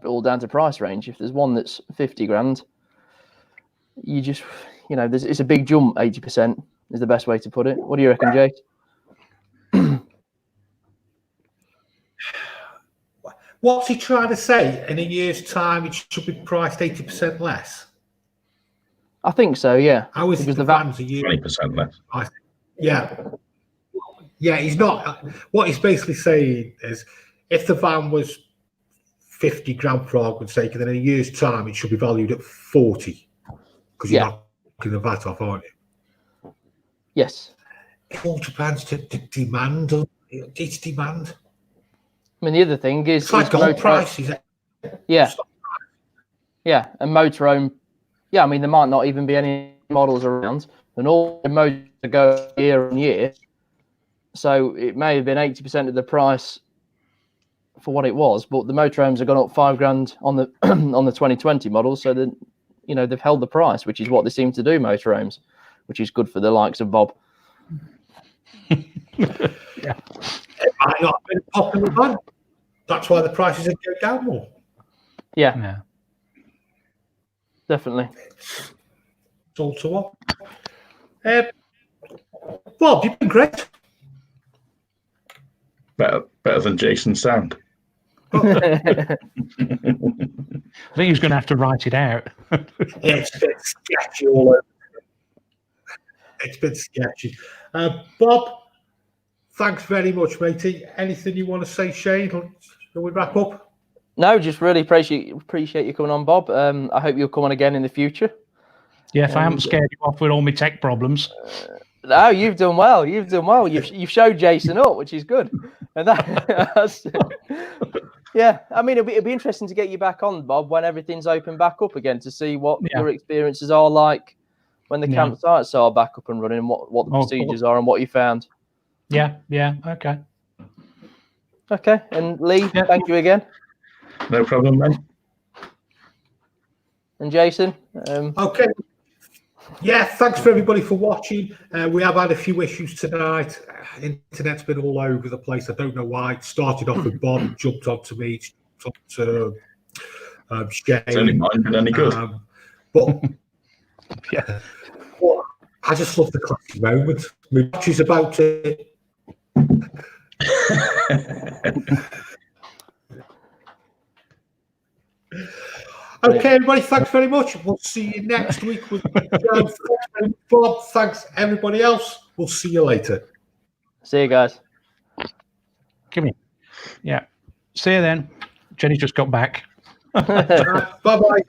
all down to price range. If there's one that's 50 grand, you just, it's a big jump. 80% is the best way to put it. What do you reckon, Jake? What's he trying to say? In a year's time, it should be priced 80% less? I think so, yeah. How is because the van's a year? 20% less. Yeah, he's not. What he's basically saying is if the van was 50 grand for argument's sake, and then in a year's time, it should be valued at 40 because you're not knocking the VAT off, aren't you? Yes. It all depends to demand. It's demand. I mean, the other thing is... It's like gold prices. Yeah. Yeah, and motorhome... Yeah, I mean, there might not even be any models around, and all the motors go year on year, so it may have been 80% of the price for what it was, but the motorhomes have gone up 5 grand on the on the 2020 models, so that they've held the price, which is what they seem to do, motorhomes, which is good for the likes of Bob. Yeah. It might not have been a popular van. That's why the prices have gone down more. Yeah. Definitely. It's all to what. Bob, you've been great. Better than Jason's sound. I think he's going to have to write it out. It's been sketchy all over. It's been sketchy. Bob, thanks very much, matey. Anything you want to say, Shane? Shall we wrap up? No, just really appreciate you coming on, Bob. I hope you'll come on again in the future. Yeah, if I haven't scared you off with all my tech problems. No, you've done well. You've showed Jason up, which is good. And that's yeah. I mean, it'd be interesting to get you back on, Bob, when everything's open back up again, to see what your experiences are like when the campsites are back up and running, and what the procedures are and what you found. Yeah. Okay. Okay, and Lee, thank you again. No problem, man. And Jason. Okay. Yeah, thanks for everybody for watching. We have had a few issues tonight. Internet's been all over the place. I don't know why. It started off with Bob, jumped onto me, jumped onto Shane. It's only mine, but any good. But I just love the classic moment. My battery's about to. Okay, everybody, thanks very much. We'll see you next week with Bob. Thanks, everybody else. We'll see you later. See you guys. Come here. Yeah. See you then. Jenny just got back. Bye-bye. Bye-bye.